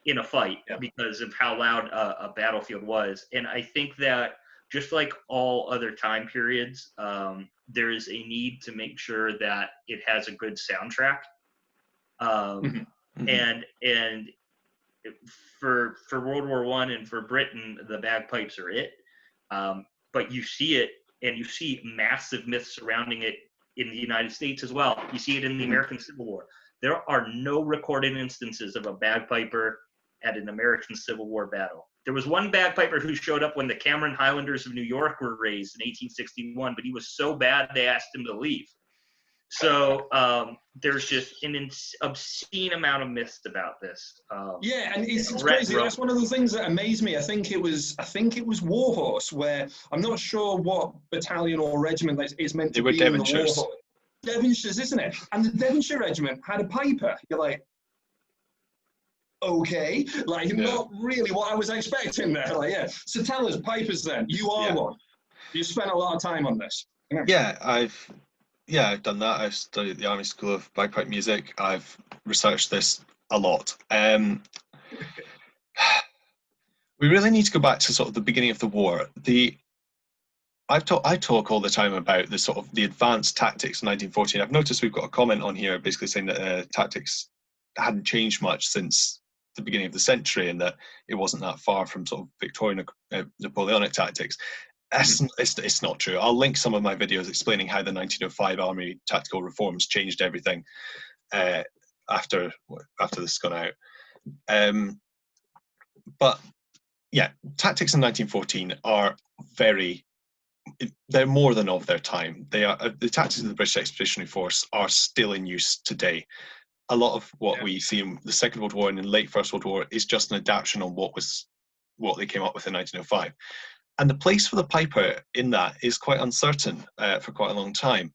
in a fight because of how loud a battlefield was. And I think that just like all other time periods, there is a need to make sure that it has a good soundtrack. And for World War I and for Britain, the bagpipes are it. But you see it, and you see massive myths surrounding it in the United States as well. You see it in the American Civil War. There are no recorded instances of a bagpiper at an American Civil War battle. There was one bagpiper who showed up when the Cameron Highlanders of New York were raised in 1861, but he was so bad they asked him to leave. So there's just an obscene amount of myths about this. And it's crazy. That's one of the things that amazed me. I think it was Warhorse, where I'm not sure what battalion or regiment that is meant to be. They were Devonshires. Devonshires, isn't it? And the Devonshire regiment had a piper. You're like, okay, not really what I was expecting there. So tell us, pipers then. You are one. You spent a lot of time on this. I've done that. I've studied at the Army School of Bagpipe Music. I've researched this a lot. We really need to go back to sort of the beginning of the war. I talk all the time about the sort of the advanced tactics in 1914. I've noticed we've got a comment on here basically saying that tactics hadn't changed much since the beginning of the century, and that it wasn't that far from sort of Victorian Napoleonic tactics. It's not true. I'll link some of my videos explaining how the 1905 Army tactical reforms changed everything after this has gone out. But yeah, tactics in 1914 are they're more than of their time. They are the tactics of the British Expeditionary Force are still in use today. A lot of what we see in the Second World War and in late First World War is just an adaptation on what they came up with in 1905. And the place for the piper in that is quite uncertain for quite a long time.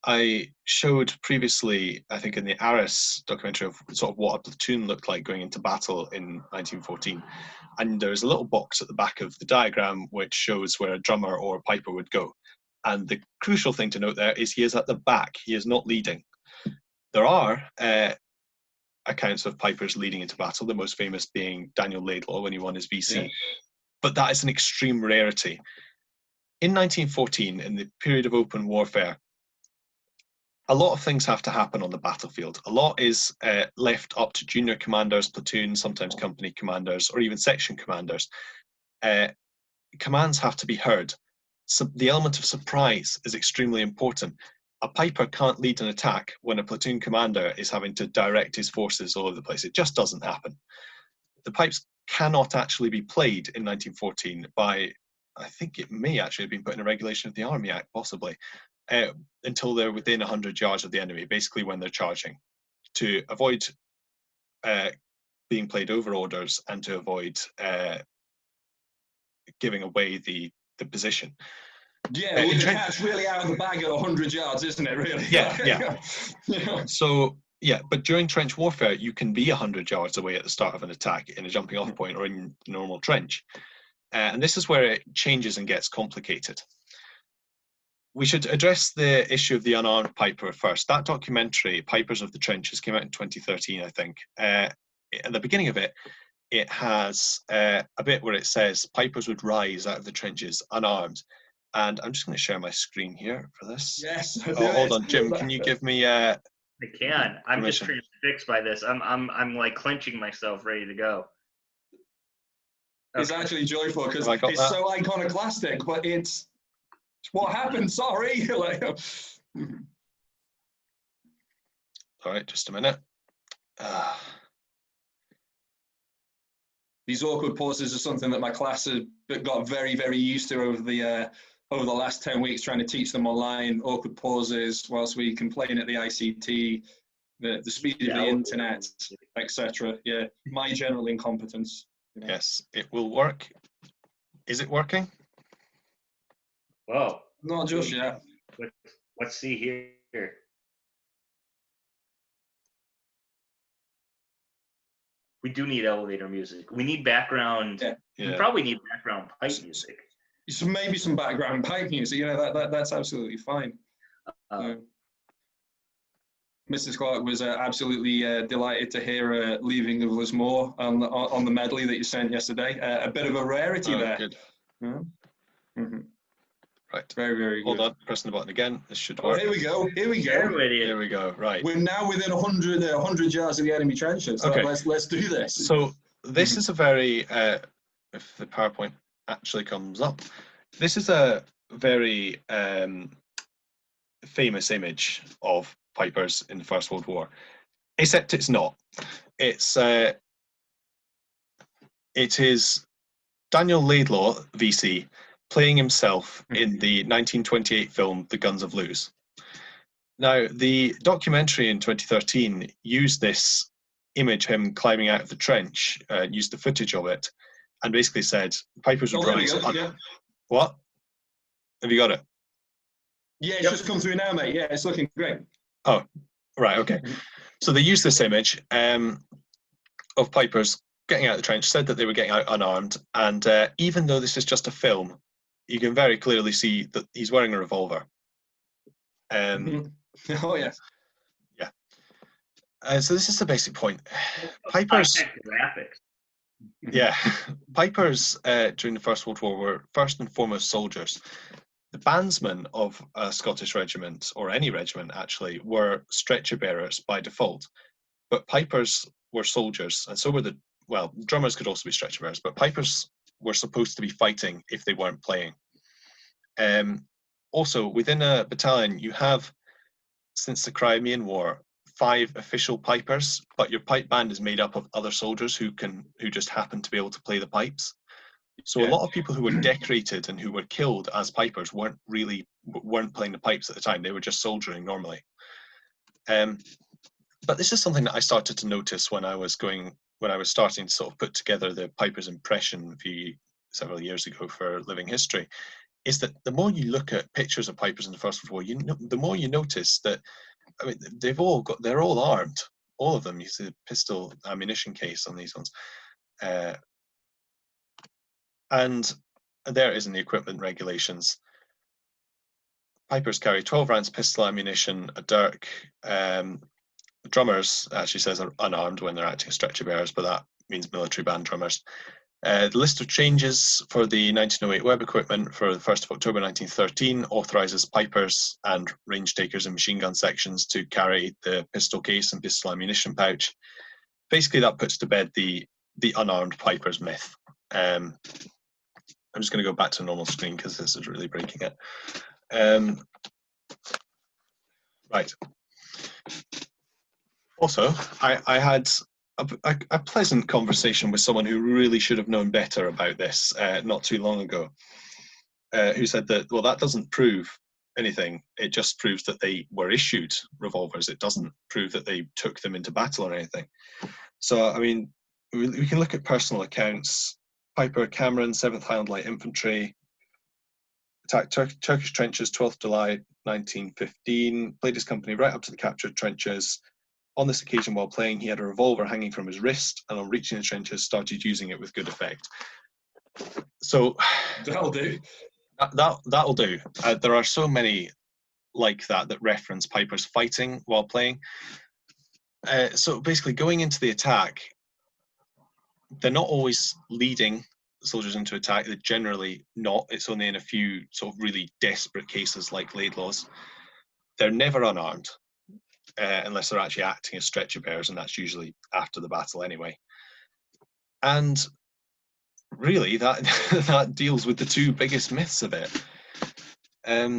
I showed previously, I think in the Arras documentary, of sort of what a platoon looked like going into battle in 1914. And there's a little box at the back of the diagram which shows where a drummer or a piper would go. And the crucial thing to note there is he is at the back. He is not leading. There are accounts of pipers leading into battle, the most famous being Daniel Laidlaw when he won his VC. Yeah. But that is an extreme rarity. In 1914, in the period of open warfare, a lot of things have to happen on the battlefield. A lot is left up to junior commanders, platoon, sometimes company commanders, or even section commanders. Commands have to be heard. So the element of surprise is extremely important. A piper can't lead an attack when a platoon commander is having to direct his forces all over the place. It just doesn't happen. The pipes cannot actually be played in 1914 by, I think it may actually have been put in a regulation of the Army Act, possibly, until they're within 100 yards of the enemy, basically when they're charging, to avoid being played over orders and to avoid giving away the position. Yeah, well, the cat's really out of the bag at 100 yards, isn't it, really? Yeah. So, yeah, but during trench warfare, you can be 100 yards away at the start of an attack in a jumping off point or in a normal trench. And this is where it changes and gets complicated. We should address the issue of the unarmed piper first. That documentary, Pipers of the Trenches, came out in 2013, I think. At the beginning of it, it has a bit where it says pipers would rise out of the trenches unarmed. And I'm just going to share my screen here for this. Yes. Hold on, Jim. Can you give me? I can. I'm just transfixed by this. I'm like clenching myself, ready to go. Okay. It's actually joyful because it's so iconoclastic, but it's what happened. Sorry. All right, just a minute. These awkward pauses are something that my class has got very, very used to over the last 10 weeks, trying to teach them online awkward pauses whilst we complain at the ICT, the speed of the internet, etc. Yeah, my general incompetence. You know. Yes, it will work. Is it working? Well, not just yet. Let's see here. We do need elevator music. We need background. Yeah. We probably need background pipe music. So maybe some background pipe music. You know, that's absolutely fine. Mrs. Clark was absolutely delighted to hear Leaving of Lismore on the medley that you sent yesterday. A bit of a rarity there. Good. Yeah. Mm-hmm. Right. Very, very good. Hold on. Pressing the button again. This should work. Here we go. Here we go. Right. We're now within 100 yards of the enemy trenches. So let's do this. So this is a very, if the PowerPoint actually comes up, this is a very famous image of pipers in the First World War, except it's not. It is Daniel Laidlaw, VC, playing himself in the 1928 film The Guns of Lewes. Now, the documentary in 2013 used this image, him climbing out of the trench, used the footage of it, and basically said pipers would rise. What? Have you got it? Yeah, it's just come through now, mate. Yeah, it's looking great. Oh, right, okay. So they used this image of pipers getting out of the trench, said that they were getting out unarmed, and even though this is just a film, you can very clearly see that he's wearing a revolver. Oh, yes. Yeah. So this is the basic point. Pipers... Graphics. Yeah. Pipers during the First World War were first and foremost soldiers. The bandsmen of a Scottish regiment, or any regiment actually, were stretcher bearers by default. But pipers were soldiers, and so were drummers could also be stretcher bearers, but pipers were supposed to be fighting if they weren't playing. Also, within a battalion, you have, since the Crimean War, 5 official pipers, but your pipe band is made up of other soldiers who just happen to be able to play the pipes. So a lot of people who were decorated and who were killed as pipers weren't playing the pipes at the time. They were just soldiering normally. But this is something that I started to notice when I was starting to sort of put together the pipers impression several years ago for Living History, is that the more you look at pictures of pipers in the First World War, the more you notice that, I mean, they're all armed, all of them. You see the pistol ammunition case on these ones. And there is in the equipment regulations. pipers carry 12 rounds pistol ammunition, a dirk. Drummers, she says, are unarmed when they're acting as stretcher bearers, but that means military band drummers. The list of changes for the 1908 Webb equipment for the 1st of October 1913 authorises pipers and range takers in machine gun sections to carry the pistol case and pistol ammunition pouch. Basically, that puts to bed the unarmed pipers myth. I'm just going to go back to normal screen because this is really breaking it. Right. Also, I had a pleasant conversation with someone who really should have known better about this not too long ago, who said that, well, that doesn't prove anything. It just proves that they were issued revolvers. It doesn't prove that they took them into battle or anything. So, I mean, we can look at personal accounts. Piper Cameron, 7th Highland Light Infantry, attacked Turkish trenches 12th July 1915, played his company right up to the captured trenches. On this occasion, while playing, he had a revolver hanging from his wrist, and on reaching the trenches, started using it with good effect. So That'll do. That'll do. There are so many like that reference pipers fighting while playing. So basically, going into the attack, they're not always leading soldiers into attack. They're generally not. It's only in a few sort of really desperate cases like Laidlaw's. They're never unarmed. Unless they're actually acting as stretcher bearers, and that's usually after the battle anyway. And really, that that deals with the two biggest myths of it. I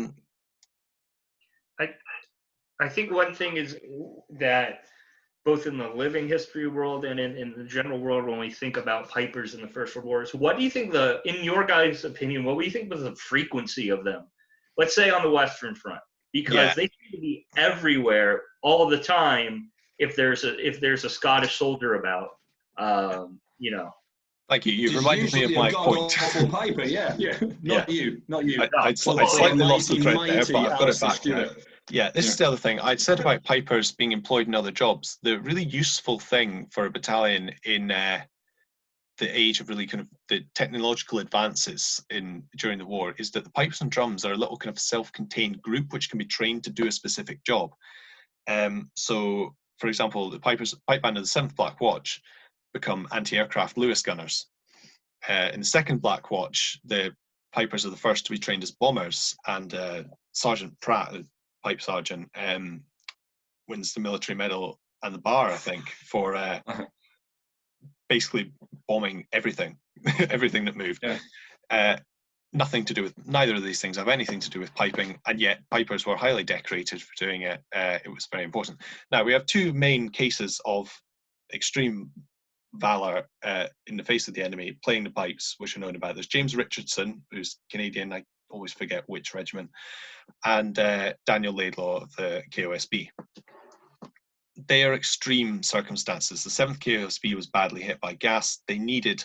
think one thing is that both in the living history world and in the general world, when we think about pipers in the First World War, what do you think in your guys' opinion, what do you think was the frequency of them? Let's say on the Western Front. Because they seem to be everywhere all the time. If there's a Scottish soldier about, you know. Thank you. You reminded me of my point. Piper, yeah. Not you. I'd slightly lost the thread there, but I've got it back now. Yeah, this is the other thing I'd said about pipers being employed in other jobs. The really useful thing for a battalion in the age of really kind of the technological advances during the war is that the pipes and drums are a little kind of self-contained group which can be trained to do a specific job. So, for example, the pipe band of the 7th Black Watch become anti-aircraft Lewis gunners. In the 2nd Black Watch, the pipers are the first to be trained as bombers, and Sergeant Pratt, the pipe sergeant, wins the military medal and the bar, I think, for basically bombing everything that moved. Nothing to do with, neither of these things have anything to do with piping, and yet pipers were highly decorated for doing it. It was very important. Now, we have two main cases of extreme valor in the face of the enemy playing the pipes, which are known about. There's James Richardson, who's Canadian, I always forget which regiment, and Daniel Laidlaw of the KOSB. They are extreme circumstances. The 7th KOSB was badly hit by gas. They needed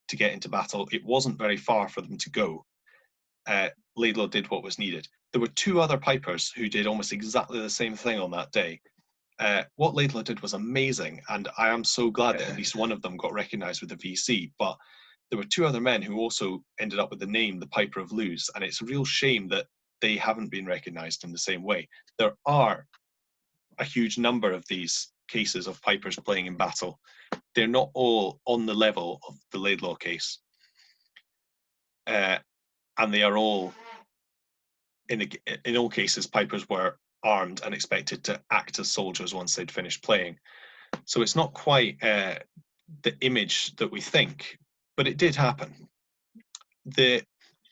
to get into battle. It wasn't very far for them to go. Laidlaw did what was needed. There were two other pipers who did almost exactly the same thing on that day. What Laidlaw did was amazing, and I am so glad that at least one of them got recognised with the VC, but there were two other men who also ended up with the name the Piper of Lewes, and it's a real shame that they haven't been recognised in the same way. There are a huge number of these cases of pipers playing in battle. They're not all on the level of the Laidlaw case, and they are all, in all cases, pipers were armed and expected to act as soldiers once they'd finished playing. So it's not quite the image that we think, but it did happen. The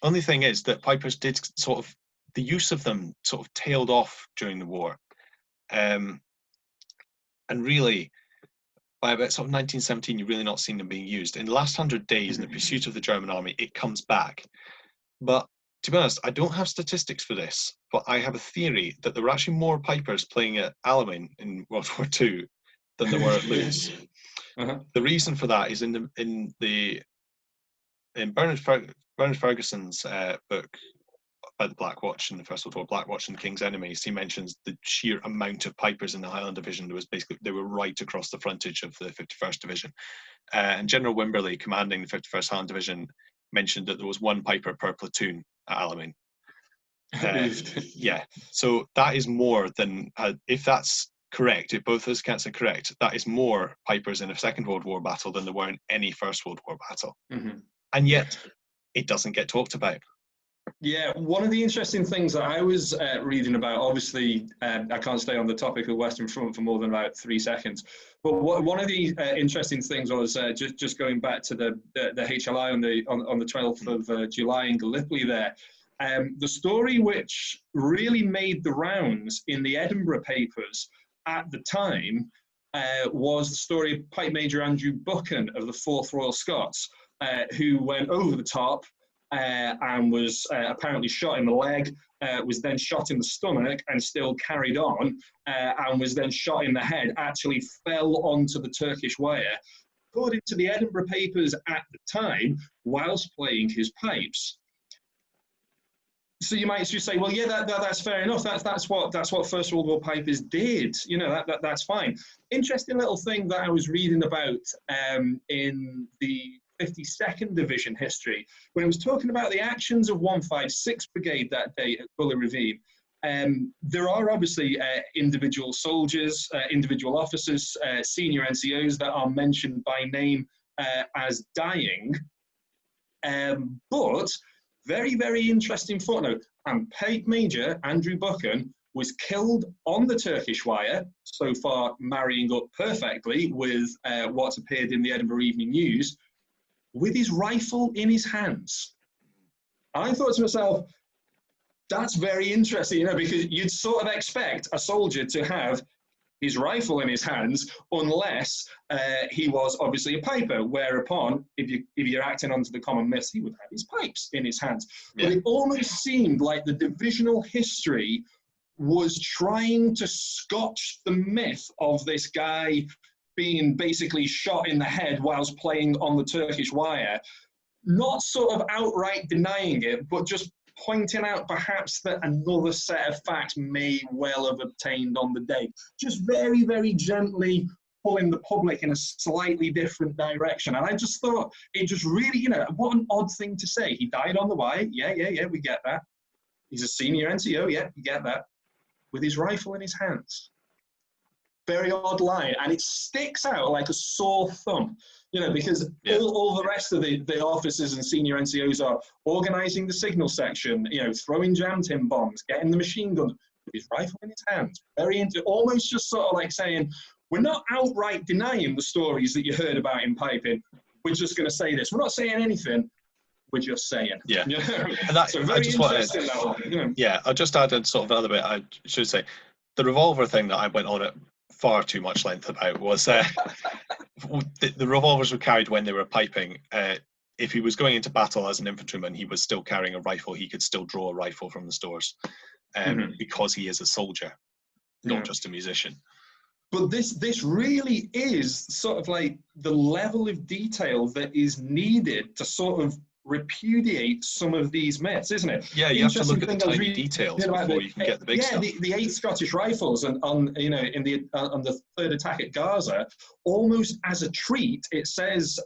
only thing is that pipers did sort of, the use of them sort of tailed off during the war. And really, by about sort of 1917, you've really not seen them being used. In the last 100 days, in the pursuit of the German army, it comes back. But to be honest, I don't have statistics for this, but I have a theory that there were actually more pipers playing at Alamein in World War II than there were at Lewes. The reason for that is in Bernard Ferguson's book by the Black Watch in the First World War, Black Watch and the King's Enemies, he mentions the sheer amount of pipers in the Highland Division. There was basically, they were right across the frontage of the 51st Division. And General Wimberley, commanding the 51st Highland Division, mentioned that there was one piper per platoon at Alamein. Yeah. So that is more than, if that's correct, if both those accounts are correct, that is more pipers in a Second World War battle than there were in any First World War battle. Mm-hmm. And yet, it doesn't get talked about. Yeah, one of the interesting things that I was reading about, obviously, I can't stay on the topic of Western Front for more than about 3 seconds, but one of the interesting things was just going back to the HLI on the 12th of July in Gallipoli there. The story which really made the rounds in the Edinburgh papers at the time was the story of Pipe Major Andrew Buchan of the 4th Royal Scots, who went over the top and was apparently shot in the leg, was then shot in the stomach and still carried on, and was then shot in the head, actually fell onto the Turkish wire, according to the Edinburgh papers at the time, whilst playing his pipes. So you might just say, well, yeah, that's fair enough. That's what First World War pipers did. You know, that's fine. Interesting little thing that I was reading about in the 52nd Division history, when it was talking about the actions of 156 Brigade that day at Gully Ravine. There are obviously individual soldiers, individual officers, senior NCOs that are mentioned by name as dying, but very, very interesting footnote. And Pipe Major Andrew Buchan was killed on the Turkish wire, so far marrying up perfectly with what's appeared in the Edinburgh Evening News, with his rifle in his hands. I thought to myself, that's very interesting, you know, because you'd sort of expect a soldier to have his rifle in his hands, unless he was obviously a piper, whereupon, if you're acting onto the common myths, he would have his pipes in his hands. Yeah. But it almost seemed like the divisional history was trying to scotch the myth of this guy being basically shot in the head whilst playing on the Turkish wire, not sort of outright denying it, but just pointing out perhaps that another set of facts may well have obtained on the day. Just very, very gently pulling the public in a slightly different direction. And I just thought it just really, you know, what an odd thing to say. He died on the wire. Yeah, we get that. He's a senior NCO. Yeah, we get that. With his rifle in his hands. Very odd line. And it sticks out like a sore thumb. You know, because all the rest of the officers and senior NCOs are organising the signal section, you know, throwing jam tin bombs, getting the machine gun with his rifle in his hands. Almost just sort of like saying, we're not outright denying the stories that you heard about in piping. We're just going to say this. We're not saying anything. We're just saying. Yeah. You know? And that, so very interesting, that one. You know? Yeah, I'll just add in sort of another bit. I should say, the revolver thing that I went on at far too much length about was the revolvers were carried when they were piping. If he was going into battle as an infantryman, he was still carrying a rifle. He could still draw a rifle from the stores because he is a soldier, not just a musician. But this really is sort of like the level of detail that is needed to sort of repudiate some of these myths, isn't it? Yeah, you have to look at the tiny details before you can get the big stuff. Yeah, the 8 Scottish Rifles on you know on the third attack at Gaza, almost as a treat, it says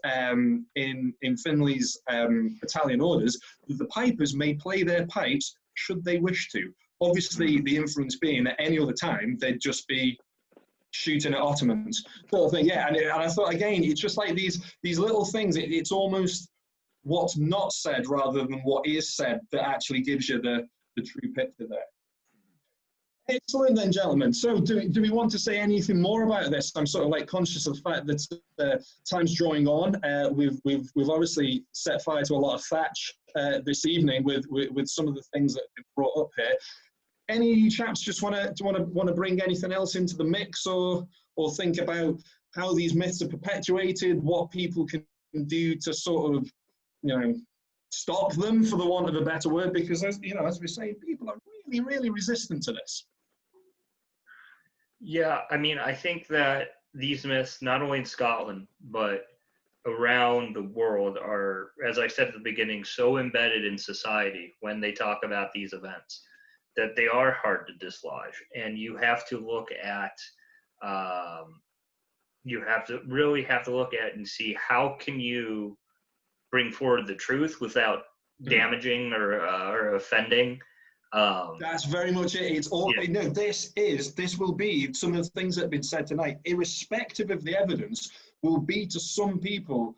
in Finley's battalion orders that the pipers may play their pipes should they wish to. Obviously, the inference being at any other time they'd just be shooting at Ottomans, sort of thing. Yeah, and I thought again, it's just like these little things. It's almost what's not said rather than what is said that actually gives you the true picture there. Excellent then, gentlemen. So do we want to say anything more about this? I'm sort of like conscious of the fact that time's drawing on. We've obviously set fire to a lot of thatch this evening with some of the things that have been brought up here. Any chaps just want to bring anything else into the mix or think about how these myths are perpetuated, what people can do to sort of, you know, stop them, for the want of a better word, because as we say, people are really, really resistant to this. Yeah, I mean, I think that these myths, not only in Scotland, but around the world, are, as I said at the beginning, so embedded in society when they talk about these events that they are hard to dislodge. And you have to look at, you have to look at and see how can you bring forward the truth without damaging or offending That's very much it. It's all, Yeah. no, this will be some of the things that have been said tonight, irrespective of the evidence, will be to some people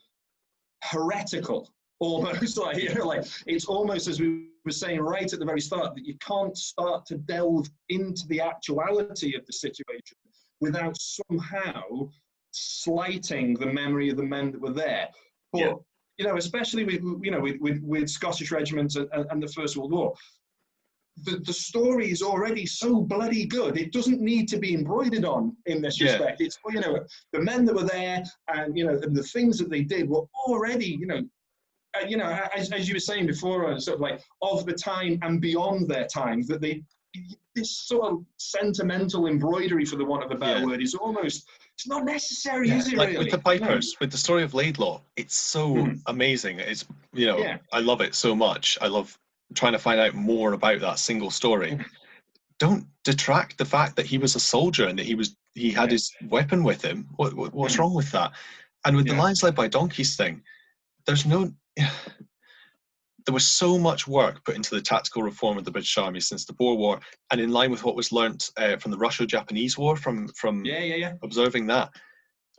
heretical, almost like, you know, like it's almost as we were saying right at the very start, that you can't start to delve into the actuality of the situation without somehow slighting the memory of the men that were there. But Yeah. you know, especially with, you know, with Scottish regiments and the First World War, the story is already so bloody good. It doesn't need to be embroidered on in this respect. It's, you know, the men that were there, and you know, and the things that they did were already, you know, as you were saying before, sort of like of the time and beyond their time. That this sort of sentimental embroidery, for the want of a better word, is almost, it's not necessary, is it? Like really? with the Pipers, with the story of Laidlaw, it's so amazing. It's, you know, I love it so much. I love trying to find out more about that single story. Don't detract the fact that he was a soldier and that he had his weapon with him. What's wrong with that? And with the Lions Led by Donkeys thing, there was so much work put into the tactical reform of the British Army since the Boer War, and in line with what was learnt from the Russo-Japanese War, from observing that.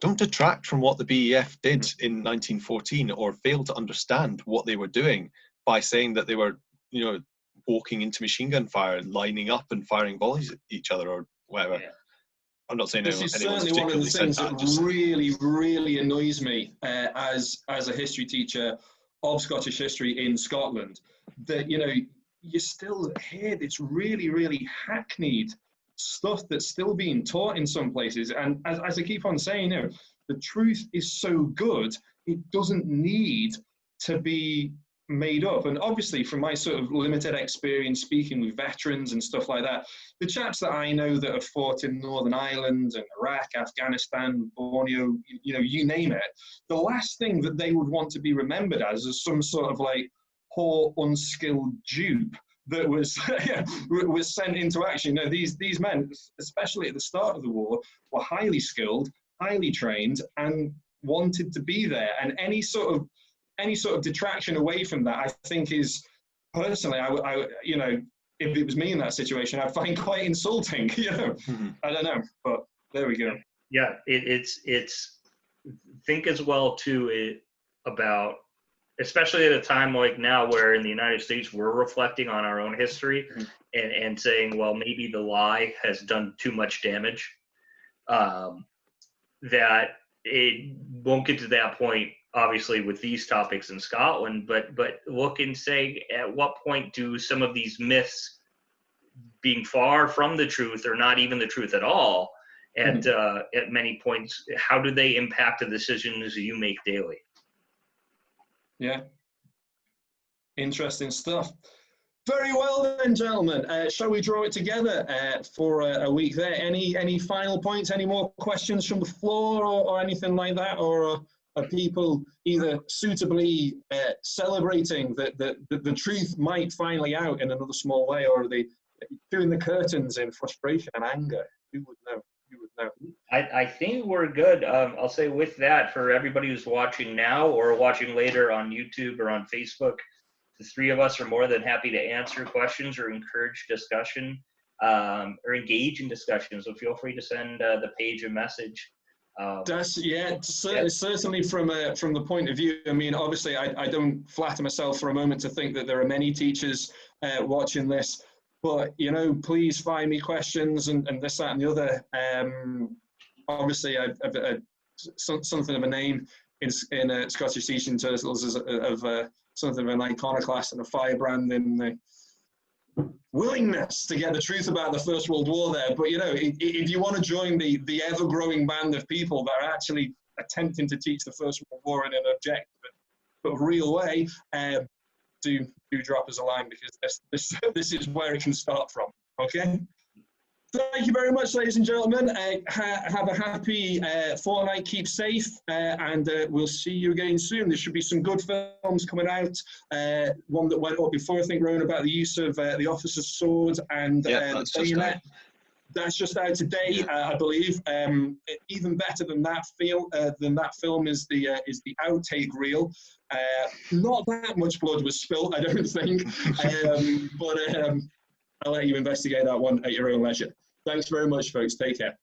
Don't detract from what the BEF did in 1914 or fail to understand what they were doing by saying that they were, you know, walking into machine gun fire and lining up and firing volleys at each other or whatever. Yeah. I'm not saying this is anyone's certainly one of the things that just really, really annoys me as a history teacher of Scottish history in Scotland, that, you know, you still hear this really, really hackneyed stuff that's still being taught in some places. And as I keep on saying, you know, the truth is so good, it doesn't need to be made up. And obviously, from my sort of limited experience speaking with veterans and stuff like that, the chaps that I know that have fought in Northern Ireland and Iraq, Afghanistan, Borneo, you know, you name it, the last thing that they would want to be remembered as is some sort of like poor, unskilled dupe that was was sent into action. You know, these men, especially at the start of the war, were highly skilled, highly trained, and wanted to be there. And any sort of detraction away from that, I think, is, personally, I you know, if it was me in that situation, I'd find quite insulting. You know, I don't know, but there we go. Yeah, it's think as well too about, especially at a time like now where in the United States we're reflecting on our own history and saying, well, maybe the lie has done too much damage, that it won't get to that point, obviously, with these topics in Scotland, but look and say, at what point do some of these myths, being far from the truth or not even the truth at all, at many points, how do they impact the decisions you make daily? Yeah. Interesting stuff. Very well then, gentlemen. Shall we draw it together for a week there? Any final points? Any more questions from the floor or anything like that? Or are people either suitably celebrating that the truth might finally out in another small way, or are they doing the curtains in frustration and anger? Who would know? Who would know? I think we're good. I'll say with that, for everybody who's watching now or watching later on YouTube or on Facebook, the three of us are more than happy to answer questions or encourage discussion or engage in discussion. So feel free to send the page a message. Certainly from the point of view, I mean, obviously I don't flatter myself for a moment to think that there are many teachers watching this, but, you know, please find me questions and this, that and the other. Obviously I've something of a name in Scottish Teaching Turtles of something of an iconoclast and a firebrand in the willingness to get the truth about the First World War there. But, you know, if you want to join the ever-growing band of people that are actually attempting to teach the First World War in an objective but real way, do drop us a line, because this is where it can start from. Okay? Thank you very much, ladies and gentlemen. Have a happy fortnight. Keep safe, and we'll see you again soon. There should be some good films coming out. One that went up before, I think, Rowan, about the use of the officer's sword and the bayonet. That's just out today, I believe. Even better than that film is the outtake reel. Not that much blood was spilled, I don't think, but. I'll let you investigate that one at your own leisure. Thanks very much, folks. Take care.